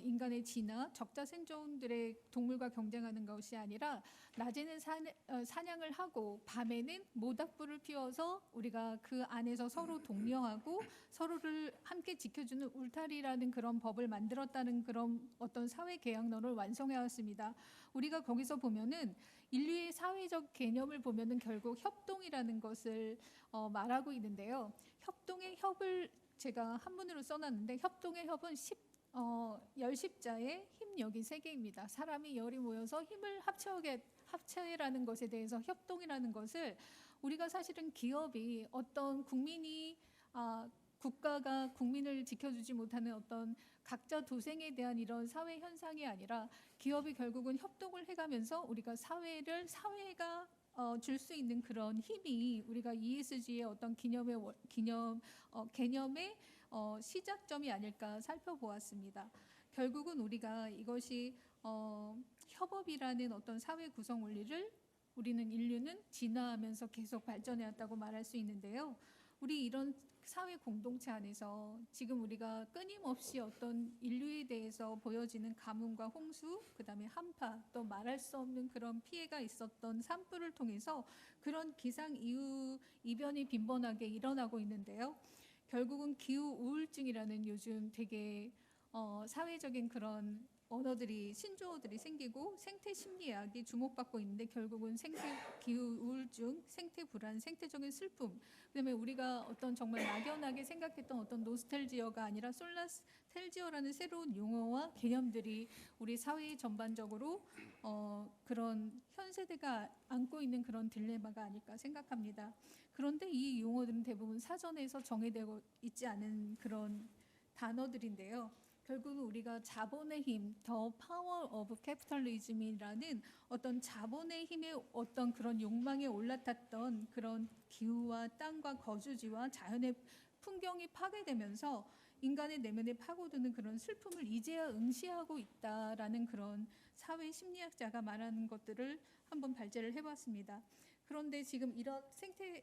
인간의 진화, 적자 생존들의 동물과 경쟁하는 것이 아니라 낮에는 사냥을 하고 밤에는 모닥불을 피워서 우리가 그 안에서 서로 독려하고 서로를 함께 지켜주는 울타리라는 그런 법을 만들었다는 그런 어떤 사회 계약론을 완성해 왔습니다. 우리가 거기서 보면은 인류의 사회적 개념을 보면은 결국 협동이라는 것을 말하고 있는데요. 협동의 협을 제가 한문으로 써놨는데 협동의 협은 열십자의 힘 여기 세 개입니다. 사람이 열이 모여서 힘을 합체라는 것에 대해서 협동이라는 것을 우리가 사실은 기업이 어떤 국민이 국가가 국민을 지켜주지 못하는 어떤 각자 도생에 대한 이런 사회 현상이 아니라 기업이 결국은 협동을 해가면서 우리가 사회가 줄 수 있는 그런 힘이 우리가 ESG의 어떤 개념의 시작점이 아닐까 살펴보았습니다. 결국은 우리가 이것이 협업이라는 어떤 사회 구성 원리를 우리는 인류는 진화하면서 계속 발전해 왔다고 말할 수 있는데요. 우리 이런 사회 공동체 안에서 지금 우리가 끊임없이 어떤 인류에 대해서 보여지는 가뭄과 홍수, 그다음에 한파, 또 말할 수 없는 그런 피해가 있었던 산불을 통해서 그런 기상 이변이 빈번하게 일어나고 있는데요. 결국은 기후 우울증이라는 요즘 되게 사회적인 그런 신조어들이 생기고 생태 심리학이 주목받고 있는데 결국은 기후 우울증, 생태 불안, 생태적인 슬픔, 그다음에 우리가 어떤 정말 막연하게 생각했던 어떤 노스텔지어가 아니라 솔라스텔지어라는 새로운 용어와 개념들이 우리 사회 전반적으로 그런 현 세대가 안고 있는 그런 딜레마가 아닐까 생각합니다. 그런데 이 용어들은 대부분 사전에서 정의되고 있지 않은 그런 단어들인데요. 결국은 우리가 자본의 힘, 더 파워 오브 캐피탈리즘이라는 어떤 자본의 힘의 어떤 그런 욕망에 올라탔던 그런 기후와 땅과 거주지와 자연의 풍경이 파괴되면서 인간의 내면에 파고드는 그런 슬픔을 이제야 응시하고 있다라는 그런 사회 심리학자가 말하는 것들을 한번 발제를 해봤습니다. 그런데 지금 이런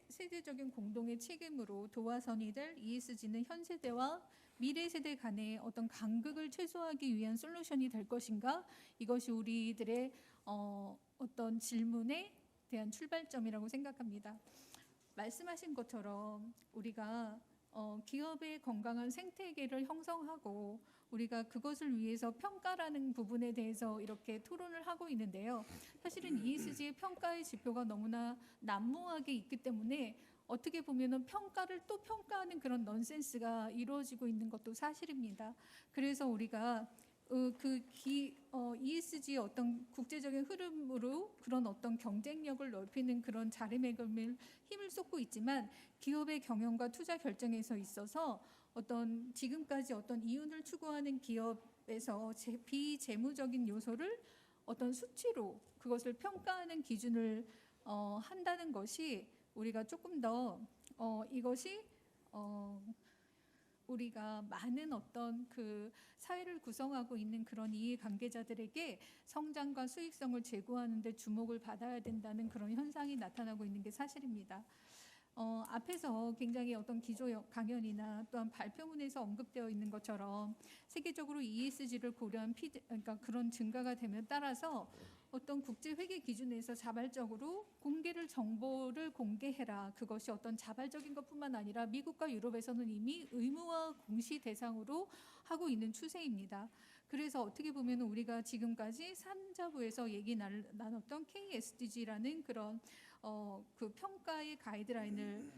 세대적인 공동의 책임으로 도화선이 될 ESG는 현 세대와 미래 세대 간의 어떤 간극을 최소화하기 위한 솔루션이 될 것인가? 이것이 우리들의 어떤 질문에 대한 출발점이라고 생각합니다. 말씀하신 것처럼 우리가 기업의 건강한 생태계를 형성하고 우리가 그것을 위해서 평가라는 부분에 대해서 이렇게 토론을 하고 있는데요. 사실은 ESG의 평가의 지표가 너무나 난무하게 있기 때문에 어떻게 보면은 평가를 또 평가하는 그런 넌센스가 이루어지고 있는 것도 사실입니다. 그래서 우리가 ESG의 어떤 국제적인 흐름으로 그런 어떤 경쟁력을 넓히는 그런 자리매김을 힘을 쏟고 있지만 기업의 경영과 투자 결정에서 있어서 어떤 지금까지 어떤 이윤을 추구하는 기업에서 비재무적인 요소를 어떤 수치로 그것을 평가하는 기준을 한다는 것이 우리가 조금 더 이것이 우리가 많은 어떤 그 사회를 구성하고 있는 그런 이해관계자들에게 성장과 수익성을 제고하는 데 주목을 받아야 된다는 그런 현상이 나타나고 있는 게 사실입니다. 앞에서 굉장히 어떤 기조 강연이나 또한 발표문에서 언급되어 있는 것처럼 세계적으로 ESG를 고려한 그러니까 그런 증가가 되면 따라서 어떤 국제 회계 기준에서 자발적으로 정보를 공개해라. 그것이 어떤 자발적인 것뿐만 아니라 미국과 유럽에서는 이미 의무화 공시 대상으로 하고 있는 추세입니다. 그래서 어떻게 보면 우리가 지금까지 3자부에서 얘기 나눴던 KSDG라는 그런 그 평가의 가이드라인을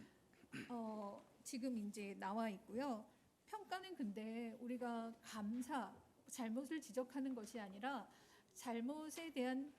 지금 이제 나와 있고요. 평가는 근데 우리가 감사, 잘못을 지적하는 것이 아니라 잘못에 대한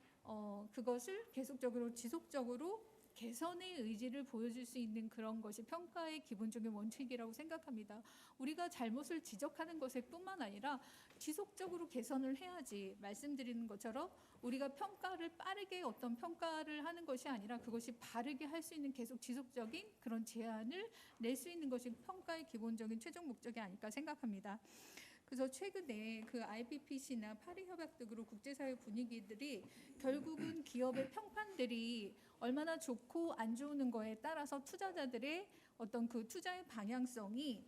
그것을 계속적으로 지속적으로 개선의 의지를 보여줄 수 있는 그런 것이 평가의 기본적인 원칙이라고 생각합니다. 우리가 잘못을 지적하는 것에 뿐만 아니라 지속적으로 개선을 해야지, 말씀드리는 것처럼 우리가 평가를 빠르게 어떤 평가를 하는 것이 아니라 그것이 바르게 할 수 있는 계속 지속적인 그런 제안을 낼 수 있는 것이 평가의 기본적인 최종 목적이 아닐까 생각합니다. 그래서 최근에 그 IPPC나 파리 협약 등으로 국제사회 분위기들이 결국은 기업의 평판들이 얼마나 좋고 안 좋은 거에 따라서 투자자들의 어떤 그 투자의 방향성이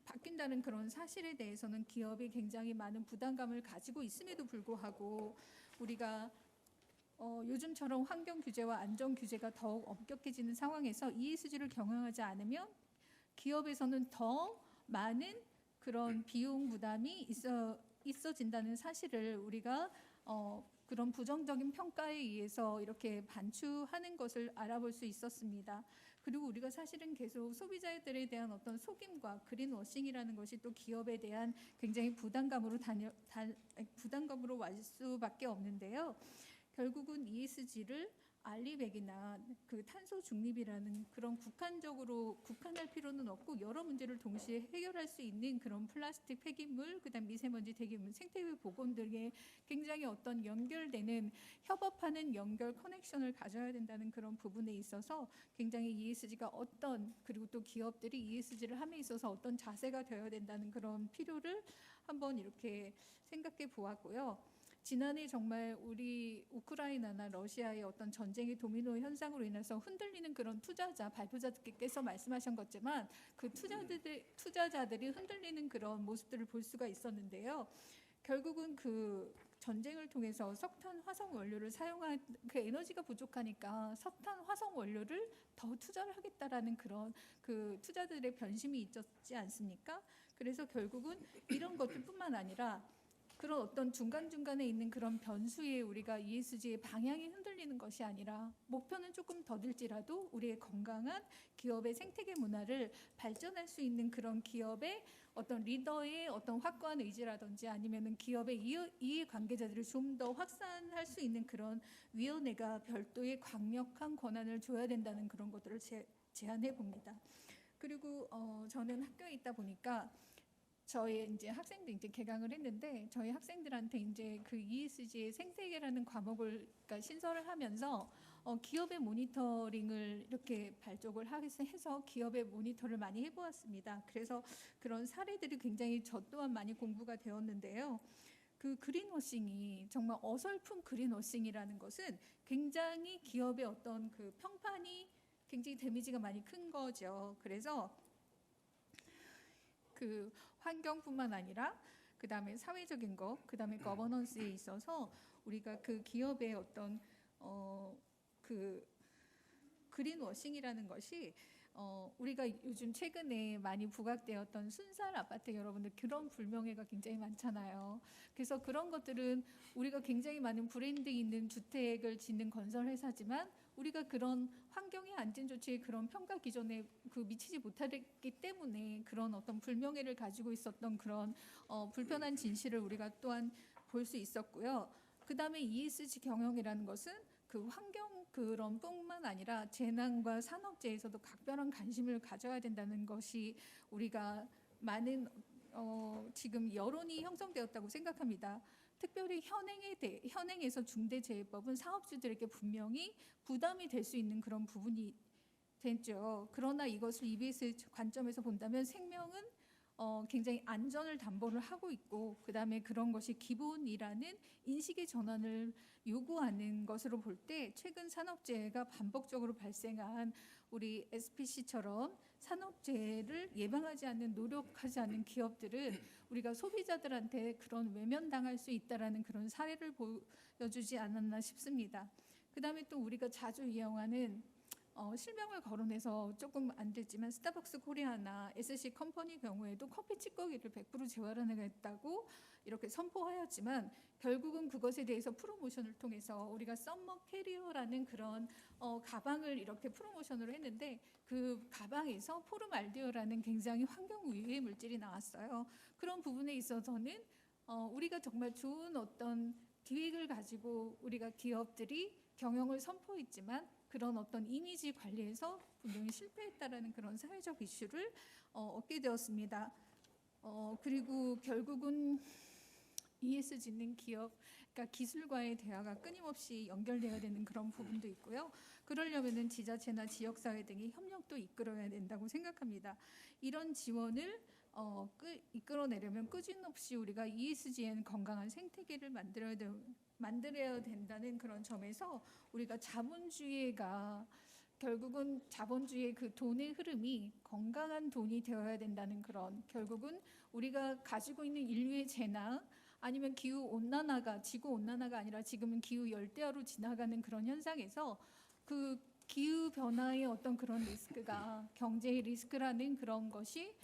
바뀐다는 그런 사실에 대해서는 기업이 굉장히 많은 부담감을 가지고 있음에도 불구하고 우리가 요즘처럼 환경 규제와 안전 규제가 더욱 엄격해지는 상황에서 ESG를 경영하지 않으면 기업에서는 더 많은 그런 비용 부담이 있어진다는 사실을 우리가 그런 부정적인 평가에 의해서 이렇게 반추하는 것을 알아볼 수 있었습니다. 그리고 우리가 사실은 계속 소비자들에 대한 어떤 속임과 그린워싱이라는 것이 또 기업에 대한 굉장히 부담감으로 갈 수밖에 없는데요. 결국은 ESG를 알리백이나 그 탄소 중립이라는 그런 국한할 필요는 없고 여러 문제를 동시에 해결할 수 있는 그런 플라스틱 폐기물, 그다음 미세먼지 대기물, 생태계 보건 등의 굉장히 어떤 연결되는 협업하는 연결 커넥션을 가져야 된다는 그런 부분에 있어서 굉장히 ESG가 그리고 또 기업들이 ESG를 함에 있어서 어떤 자세가 되어야 된다는 그런 필요를 한번 이렇게 생각해 보았고요. 지난해 정말 우리 우크라이나나 러시아의 어떤 전쟁의 도미노 현상으로 인해서 흔들리는 그런 발표자들께서 말씀하신 것지만 그 투자자들이 흔들리는 그런 모습들을 볼 수가 있었는데요. 결국은 그 전쟁을 통해서 석탄, 화석 원료를 사용한 그 에너지가 부족하니까 석탄, 화석 원료를 더 투자를 하겠다라는 그런 그 투자들의 변심이 있었지 않습니까? 그래서 결국은 이런 것들뿐만 아니라 그런 어떤 중간중간에 있는 그런 변수에 우리가 ESG의 방향이 흔들리는 것이 아니라 목표는 조금 더딜지라도 우리의 건강한 기업의 생태계 문화를 발전할 수 있는 그런 기업의 어떤 리더의 어떤 확고한 의지라든지 아니면은 기업의 이해관계자들을 좀 더 확산할 수 있는 그런 위원회가 별도의 강력한 권한을 줘야 된다는 그런 것들을 제안해 봅니다. 그리고 저는 학교에 있다 보니까 저희 이제 학생들 이제 개강을 했는데 저희 학생들한테 이제 그 ESG의 생태계라는 과목을 그러니까 신설을 하면서 기업의 모니터링을 이렇게 발족을 해서 기업의 모니터를 많이 해보았습니다. 그래서 그런 사례들이 굉장히 저 또한 많이 공부가 되었는데요. 그 그린워싱이 정말 어설픈 그린워싱이라는 것은 굉장히 기업의 어떤 그 평판이 굉장히 데미지가 많이 큰 거죠. 그래서 그 환경뿐만 아니라 그다음에 사회적인 거, 그다음에 거버넌스에 있어서 우리가 그 기업의 어떤 그 그린워싱이라는 것이 우리가 요즘 최근에 많이 부각되었던 순살 아파트 여러분들 그런 불명예가 굉장히 많잖아요. 그래서 그런 것들은 우리가 굉장히 많은 브랜드 있는 주택을 짓는 건설 회사지만 우리가 그런 환경의 안전 조치의 그런 평가 기준에 미치지 못했기 때문에 그런 어떤 불명예를 가지고 있었던 그런 불편한 진실을 우리가 또한 볼 수 있었고요. 그다음에 ESG 경영이라는 것은 그 환경 그런 뿐만 아니라 재난과 산업재해에서도 각별한 관심을 가져야 된다는 것이 우리가 많은 지금 여론이 형성되었다고 생각합니다. 특별히 현행에서 중대재해법은 사업주들에게 분명히 부담이 될 수 있는 그런 부분이 됐죠. 그러나 이것을 EBS 관점에서 본다면 생명은 굉장히 안전을 담보를 하고 있고 그다음에 그런 것이 기본이라는 인식의 전환을 요구하는 것으로 볼 때 최근 산업재해가 반복적으로 발생한 우리 SPC처럼 산업재해를 예방하지 않는 노력하지 않는 기업들은 우리가 소비자들한테 그런 외면당할 수 있다라는 그런 사례를 보여주지 않았나 싶습니다. 그다음에 또 우리가 자주 이용하는 실명을 거론해서 조금 안 됐지만 스타벅스 코리아나 SC 컴퍼니 경우에도 커피 찌꺼기를 100% 재활용하겠다고 이렇게 선포하였지만 결국은 그것에 대해서 프로모션을 통해서 우리가 썸머 캐리어라는 그런 가방을 이렇게 프로모션을 했는데 그 가방에서 포름알데히드라는 굉장히 환경 위해 물질이 나왔어요. 그런 부분에 있어서는 우리가 정말 좋은 어떤 기획을 가지고 우리가 기업들이 경영을 선포했지만 그런 어떤 이미지 관리에서 분명히 실패했다라는 그런 사회적 이슈를 얻게 되었습니다. 그리고 결국은 ESG는 기업, 그러니까 기술과의 대화가 끊임없이 연결되어야 되는 그런 부분도 있고요. 그러려면은 지자체나 지역사회 등의 협력도 이끌어야 된다고 생각합니다. 이런 지원을 이끌어내려면 꾸준없이 우리가 ESG엔 건강한 생태계를 만들어야 된다는 그런 점에서 우리가 자본주의가 결국은 자본주의의 그 돈의 흐름이 건강한 돈이 되어야 된다는 그런 결국은 우리가 가지고 있는 인류의 재난 아니면 기후 온난화가 지구 온난화가 아니라 지금은 기후 열대야로 지나가는 그런 현상에서 그 기후 변화의 어떤 그런 리스크가 경제의 리스크라는 그런 것이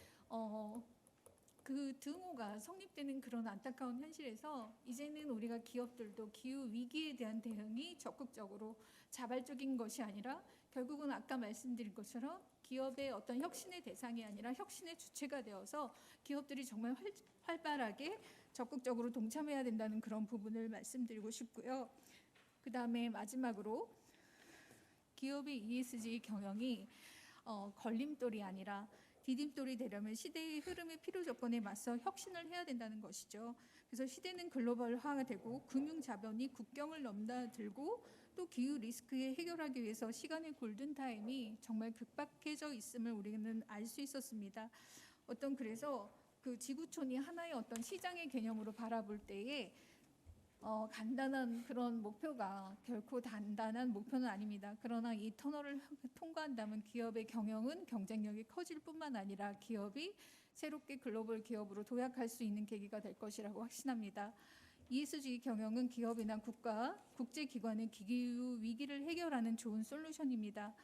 그 등호가 성립되는 그런 안타까운 현실에서 이제는 우리가 기업들도 기후 위기에 대한 대응이 적극적으로 자발적인 것이 아니라 결국은 아까 말씀드린 것처럼 기업의 어떤 혁신의 대상이 아니라 혁신의 주체가 되어서 기업들이 정말 활발하게 적극적으로 동참해야 된다는 그런 부분을 말씀드리고 싶고요. 그다음에 마지막으로 기업의 ESG 경영이 걸림돌이 아니라 디딤돌이 되려면 시대의 흐름의 필요 조건에 맞서 혁신을 해야 된다는 것이죠. 그래서 시대는 글로벌화가 되고 금융 자본이 국경을 넘나들고 또 기후 리스크에 해결하기 위해서 시간의 골든 타임이 정말 급박해져 있음을 우리는 알 수 있었습니다. 그래서 그 지구촌이 하나의 어떤 시장의 개념으로 바라볼 때에 간단한 그런 목표가 결코 단단한 목표는 아닙니다. 그러나 이 터널을 통과한다면 기업의 경영은 경쟁력이 커질 뿐만 아니라 기업이 새롭게 글로벌 기업으로 도약할 수 있는 계기가 될 것이라고 확신합니다. ESG 경영은 기업이나 국가, 국제기관의 기후 위기를 해결하는 좋은 솔루션입니다.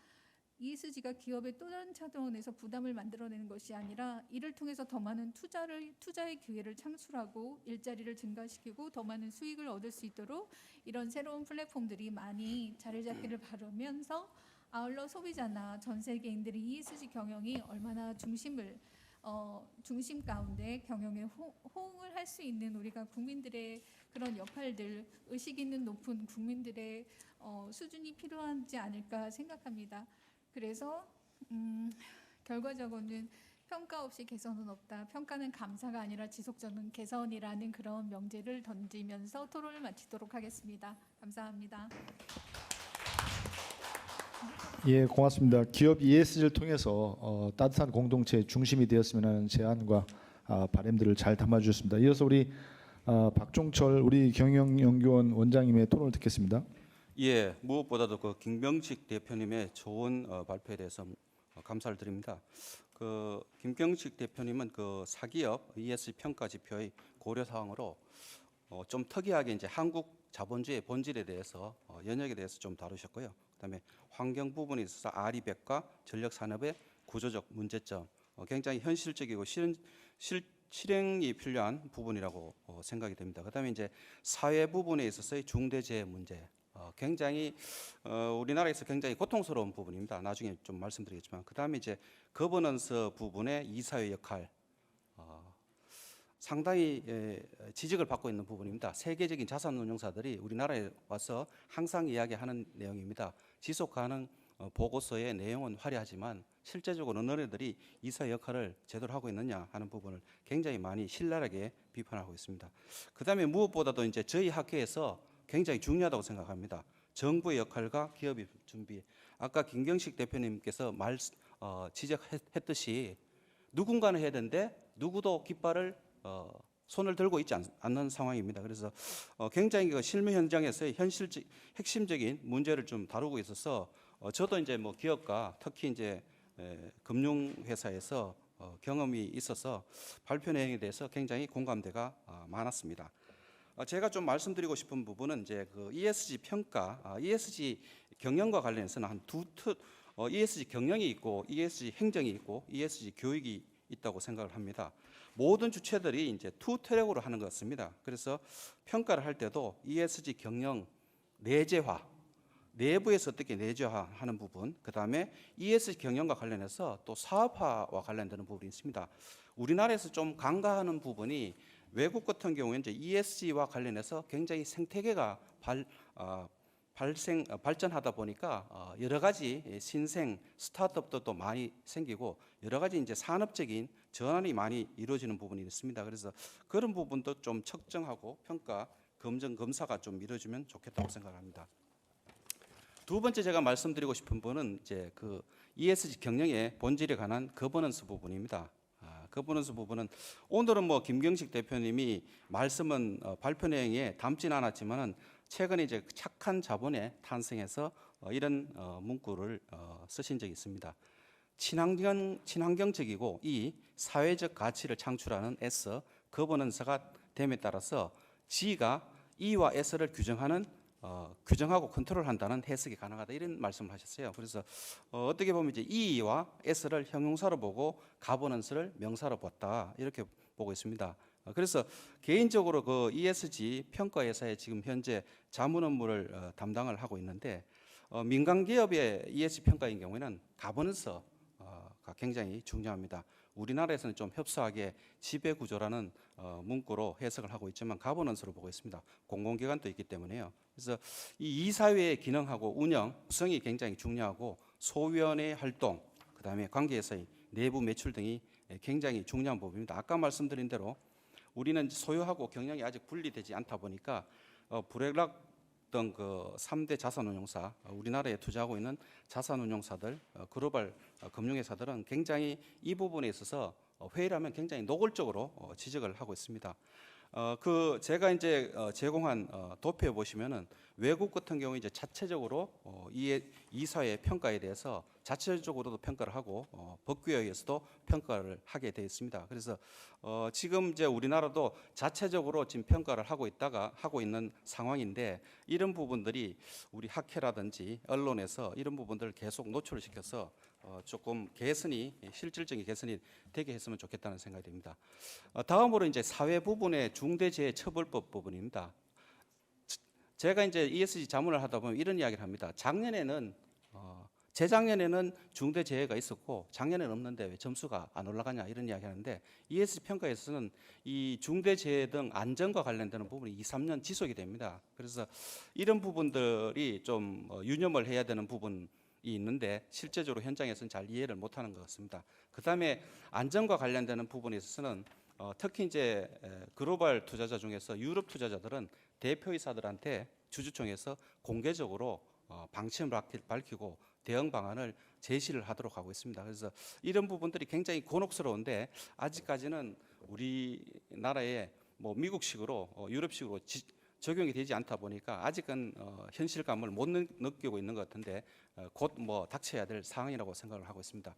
ESG가 기업의 또 다른 차원에서 부담을 만들어내는 것이 아니라 이를 통해서 더 많은 투자의 기회를 창출하고 일자리를 증가시키고 더 많은 수익을 얻을 수 있도록 이런 새로운 플랫폼들이 많이 자리 잡기를 바라면서 아울러 소비자나 전 세계인들이 ESG 경영이 얼마나 중심 가운데 경영에 호응을 할 수 있는 우리가 국민들의 그런 역할들 의식 있는 높은 국민들의 수준이 필요하지 않을까 생각합니다. 그래서 결과적으로는 평가 없이 개선은 없다. 평가는 감사가 아니라 지속적인 개선이라는 그런 명제를 던지면서 토론을 마치도록 하겠습니다. 감사합니다. 예, 고맙습니다. 기업 ESG를 통해서 따뜻한 공동체의 중심이 되었으면 하는 제안과 바람들을 잘 담아주셨습니다. 이어서 우리 박종철 우리 경영연구원 원장님의 토론을 듣겠습니다. 예, 무엇보다도 그 김병식 대표님의 좋은 발표에 대해서 감사를 드립니다. 그 김병식 대표님은 그 사기업 ESG 평가 지표의 고려 사항으로 좀 특이하게 이제 한국 자본주의 본질에 대해서 영역에 대해서 좀 다루셨고요. 그다음에 환경 부분에 있어서 아리백과 전력 산업의 구조적 문제점, 굉장히 현실적이고 실행이 필요한 부분이라고 생각이 됩니다. 그다음에 이제 사회 부분에 있어서의 중대재해 문제. 굉장히 우리나라에서 굉장히 고통스러운 부분입니다. 나중에 좀 말씀드리겠지만 그다음에 이제 거버넌스 부분의 이사회 역할 상당히 지적을 받고 있는 부분입니다. 세계적인 자산운용사들이 우리나라에 와서 항상 이야기하는 내용입니다. 지속 가능 보고서의 내용은 화려하지만 실제적으로 너네들이 이사회 역할을 제대로 하고 있느냐 하는 부분을 굉장히 많이 신랄하게 비판하고 있습니다. 그다음에 무엇보다도 이제 저희 학회에서 굉장히 중요하다고 생각합니다. 정부의 역할과 기업의 준비. 아까 김경식 대표님께서 지적했듯이 누군가는 해야 되는데 누구도 깃발을 손을 들고 있지 않는 상황입니다. 그래서 굉장히 그 실무 현장에서의 핵심적인 문제를 좀 다루고 있어서 저도 이제 뭐 기업가 특히 이제 금융회사에서 경험이 있어서 발표 내용에 대해서 굉장히 공감대가 많았습니다. 제가 좀 말씀드리고 싶은 부분은 이제 그 ESG 평가, ESG 경영과 관련해서는 한 ESG 경영이 있고 ESG 행정이 있고 ESG 교육이 있다고 생각을 합니다. 모든 주체들이 이제 투 트랙으로 하는 것 같습니다. 그래서 평가를 할 때도 ESG 경영 내재화, 내부에서 어떻게 내재화하는 부분, 그 다음에 ESG 경영과 관련해서 또 사업화와 관련되는 부분이 있습니다. 우리나라에서 좀 간과하는 부분이 외국 같은 경우에 이제 ESG와 관련해서 굉장히 생태계가 발전하다 보니까 여러 가지 신생 스타트업도 많이 생기고 여러 가지 이제 산업적인 전환이 많이 이루어지는 부분이 있습니다. 그래서 그런 부분도 좀 측정하고 평가, 검증, 검사가 좀 이루어지면 좋겠다고 생각합니다. 두 번째 제가 말씀드리고 싶은 부분은 이제 그 ESG 경영의 본질에 관한 거버넌스 부분입니다. 거버넌스 부분은 오늘은 뭐 김경식 대표님이 말씀은 발표 내용에 담진 않았지만은 최근에 이제 착한 자본의 탄생에서 이런 문구를 쓰신 적이 있습니다. 친환경적이고 이 사회적 가치를 창출하는 S, 거버넌스가 됨에 따라서 G가 E와 S를 규정하고 컨트롤한다는 해석이 가능하다 이런 말씀을 하셨어요. 그래서 어떻게 보면 이제 E와 S를 형용사로 보고 가버넌스를 명사로 봤다 이렇게 보고 있습니다. 그래서 개인적으로 그 ESG 평가회사에 지금 현재 자문 업무를 담당을 하고 있는데 민간 기업의 ESG 평가인 경우에는 가버넌스가 굉장히 중요합니다. 우리나라에서는 좀 협소하게 지배 구조라는 문구로 해석을 하고 있지만 가버넌스로 보고 있습니다. 공공기관도 있기 때문에요. 그래서 이 이사회의 기능하고 운영, 구성이 굉장히 중요하고 소위원회의 활동, 그다음에 관계에서의 내부 매출 등이 굉장히 중요한 부분입니다. 아까 말씀드린 대로 우리는 소유하고 경영이 아직 분리되지 않다 보니까 브렉락 등 그 3대 자산운용사, 우리나라에 투자하고 있는 자산운용사들, 글로벌 금융회사들은 굉장히 이 부분에 있어서 회의를 하면 굉장히 노골적으로 지적을 하고 있습니다. 그 제가 이제 제공한 도표에 보시면은 외국 같은 경우 이제 자체적으로 이사회 평가에 대해서 자체적으로도 평가를 하고 법규에 의해서도 평가를 하게 되어 있습니다. 그래서 지금 이제 우리나라도 자체적으로 지금 평가를 하고 있는 상황인데 이런 부분들이 우리 학회라든지 언론에서 이런 부분들을 계속 노출을 시켜서 조금 개선이 실질적인 개선이 되게 했으면 좋겠다는 생각이 듭니다. 다음으로 이제 사회 부분의 중대재해처벌법 부분입니다. 제가 이제 ESG 자문을 하다 보면 이런 이야기를 합니다. 작년에는 재작년에는 중대재해가 있었고 작년에는 없는데 왜 점수가 안 올라가냐 이런 이야기 하는데 ESG 평가에서는 이 중대재해 등 안전과 관련되는 부분이 2, 3년 지속이 됩니다. 그래서 이런 부분들이 좀 유념을 해야 되는 부분이 있는데 실제적으로 현장에서는 잘 이해를 못하는 것 같습니다. 그다음에 안전과 관련되는 부분에 있어서는 특히 이제 글로벌 투자자 중에서 유럽 투자자들은 대표이사들한테 주주총회에서 공개적으로 방침을 밝히고 대응 방안을 제시를 하도록 하고 있습니다. 그래서 이런 부분들이 굉장히 곤혹스러운데 아직까지는 우리나라에 뭐 미국식으로 유럽식으로 적용이 되지 않다 보니까 아직은 현실감을 못 느끼고 있는 것 같은데 곧 뭐 닥쳐야 될 상황이라고 생각을 하고 있습니다.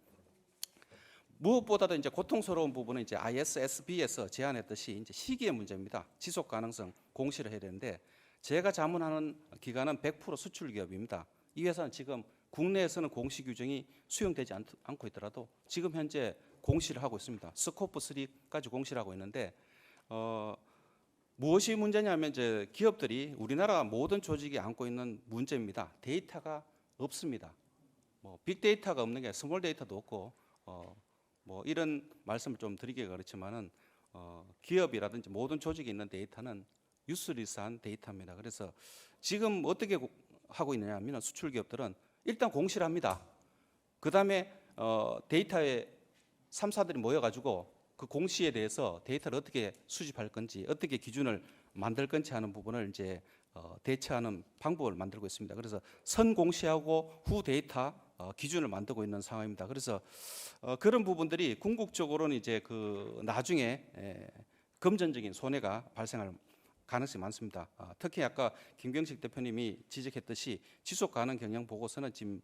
무엇보다도 이제 고통스러운 부분은 이제 ISSB에서 제안했듯이 이제 시기의 문제입니다. 지속 가능성 공시를 해야 되는데 제가 자문하는 기관은 100% 수출 기업입니다. 이 회사는 지금 국내에서는 공시 규정이 수용되지 않고 있더라도 지금 현재 공시를 하고 있습니다. 스코프 3까지 공시를 하고 있는데 무엇이 문제냐면 이제 기업들이 우리나라 모든 조직이 안고 있는 문제입니다. 데이터가 없습니다. 뭐 빅데이터가 없는 게 스몰 데이터도 없고 뭐 이런 말씀을 좀 드리기가 그렇지만은 기업이라든지 모든 조직에 있는 데이터는 유스리스한 데이터입니다. 그래서 지금 어떻게 하고 있느냐 하면 수출 기업들은 일단 공시를 합니다. 그 다음에 데이터에 3사들이 모여가지고 그 공시에 대해서 데이터를 어떻게 수집할 건지 어떻게 기준을 만들 건지 하는 부분을 이제 대처하는 방법을 만들고 있습니다. 그래서 선 공시하고 후 데이터 기준을 만들고 있는 상황입니다. 그래서 그런 부분들이 궁극적으로는 이제 그 나중에 금전적인 손해가 발생할 가능성이 많습니다. 특히 아까 김경식 대표님이 지적했듯이 지속 가능 경영 보고서는 지금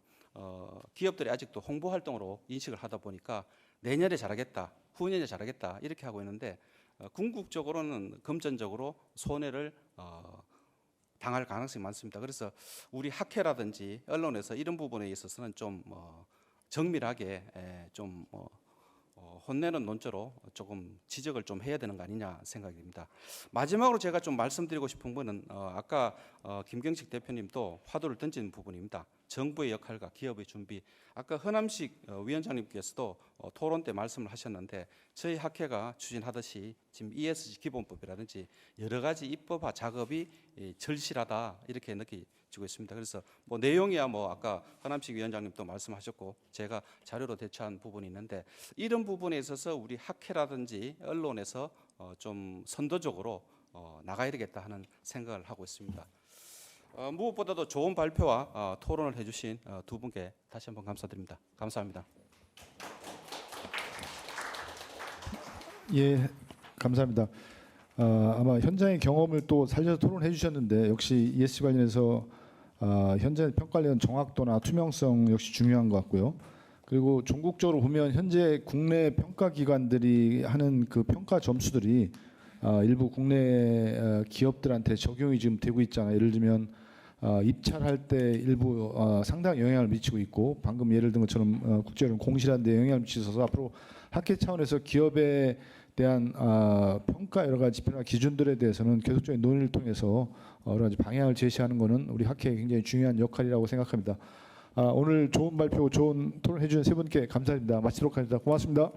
기업들이 아직도 홍보 활동으로 인식을 하다 보니까 내년에 잘하겠다, 후년에 잘하겠다 이렇게 하고 있는데 궁극적으로는 금전적으로 손해를 당할 가능성이 많습니다. 그래서 우리 학회라든지 언론에서 이런 부분에 있어서는 좀 정밀하게 좀 혼내는 논조로 조금 지적을 좀 해야 되는 거 아니냐 생각이 듭니다. 마지막으로 제가 좀 말씀드리고 싶은 거는 아까 김경식 대표님도 화두를 던진 부분입니다. 정부의 역할과 기업의 준비. 아까 허남식 위원장님께서도 토론 때 말씀을 하셨는데 저희 학회가 추진하듯이 지금 ESG 기본법이라든지 여러 가지 입법화 작업이 절실하다 이렇게 느끼고 있습니다. 그래서 뭐 내용이야 뭐 아까 허남식 위원장님도 말씀하셨고 제가 자료로 대처한 부분이 있는데 이런 부분에 있어서 우리 학회라든지 언론에서 좀 선도적으로 나가야 되겠다 하는 생각을 하고 있습니다. 무엇보다도 좋은 발표와 토론을 해주신 두 분께 다시 한번 감사드립니다. 감사합니다. 예, 감사합니다. 아마 현장의 경험을 또 살려서 토론해 주셨는데 역시 ESG 관련해서 현재 평가 관련 정확도나 투명성 역시 중요한 것 같고요. 그리고 전국적으로 보면 현재 국내 평가 기관들이 하는 그 평가 점수들이 일부 국내 기업들한테 적용이 지금 되고 있잖아요. 예를 들면 입찰할 때 일부 상당히 영향을 미치고 있고 방금 예를 든 것처럼 국제적으로 공실한 데 영향을 미치셔서 앞으로 학회 차원에서 기업에 대한 평가 여러 가지 지표나 기준들에 대해서는 계속적인 논의를 통해서 여러 가지 방향을 제시하는 것은 우리 학회의 굉장히 중요한 역할이라고 생각합니다. 오늘 좋은 발표, 좋은 토론해 주신 세 분께 감사드립니다. 마치도록 하겠습니다. 고맙습니다.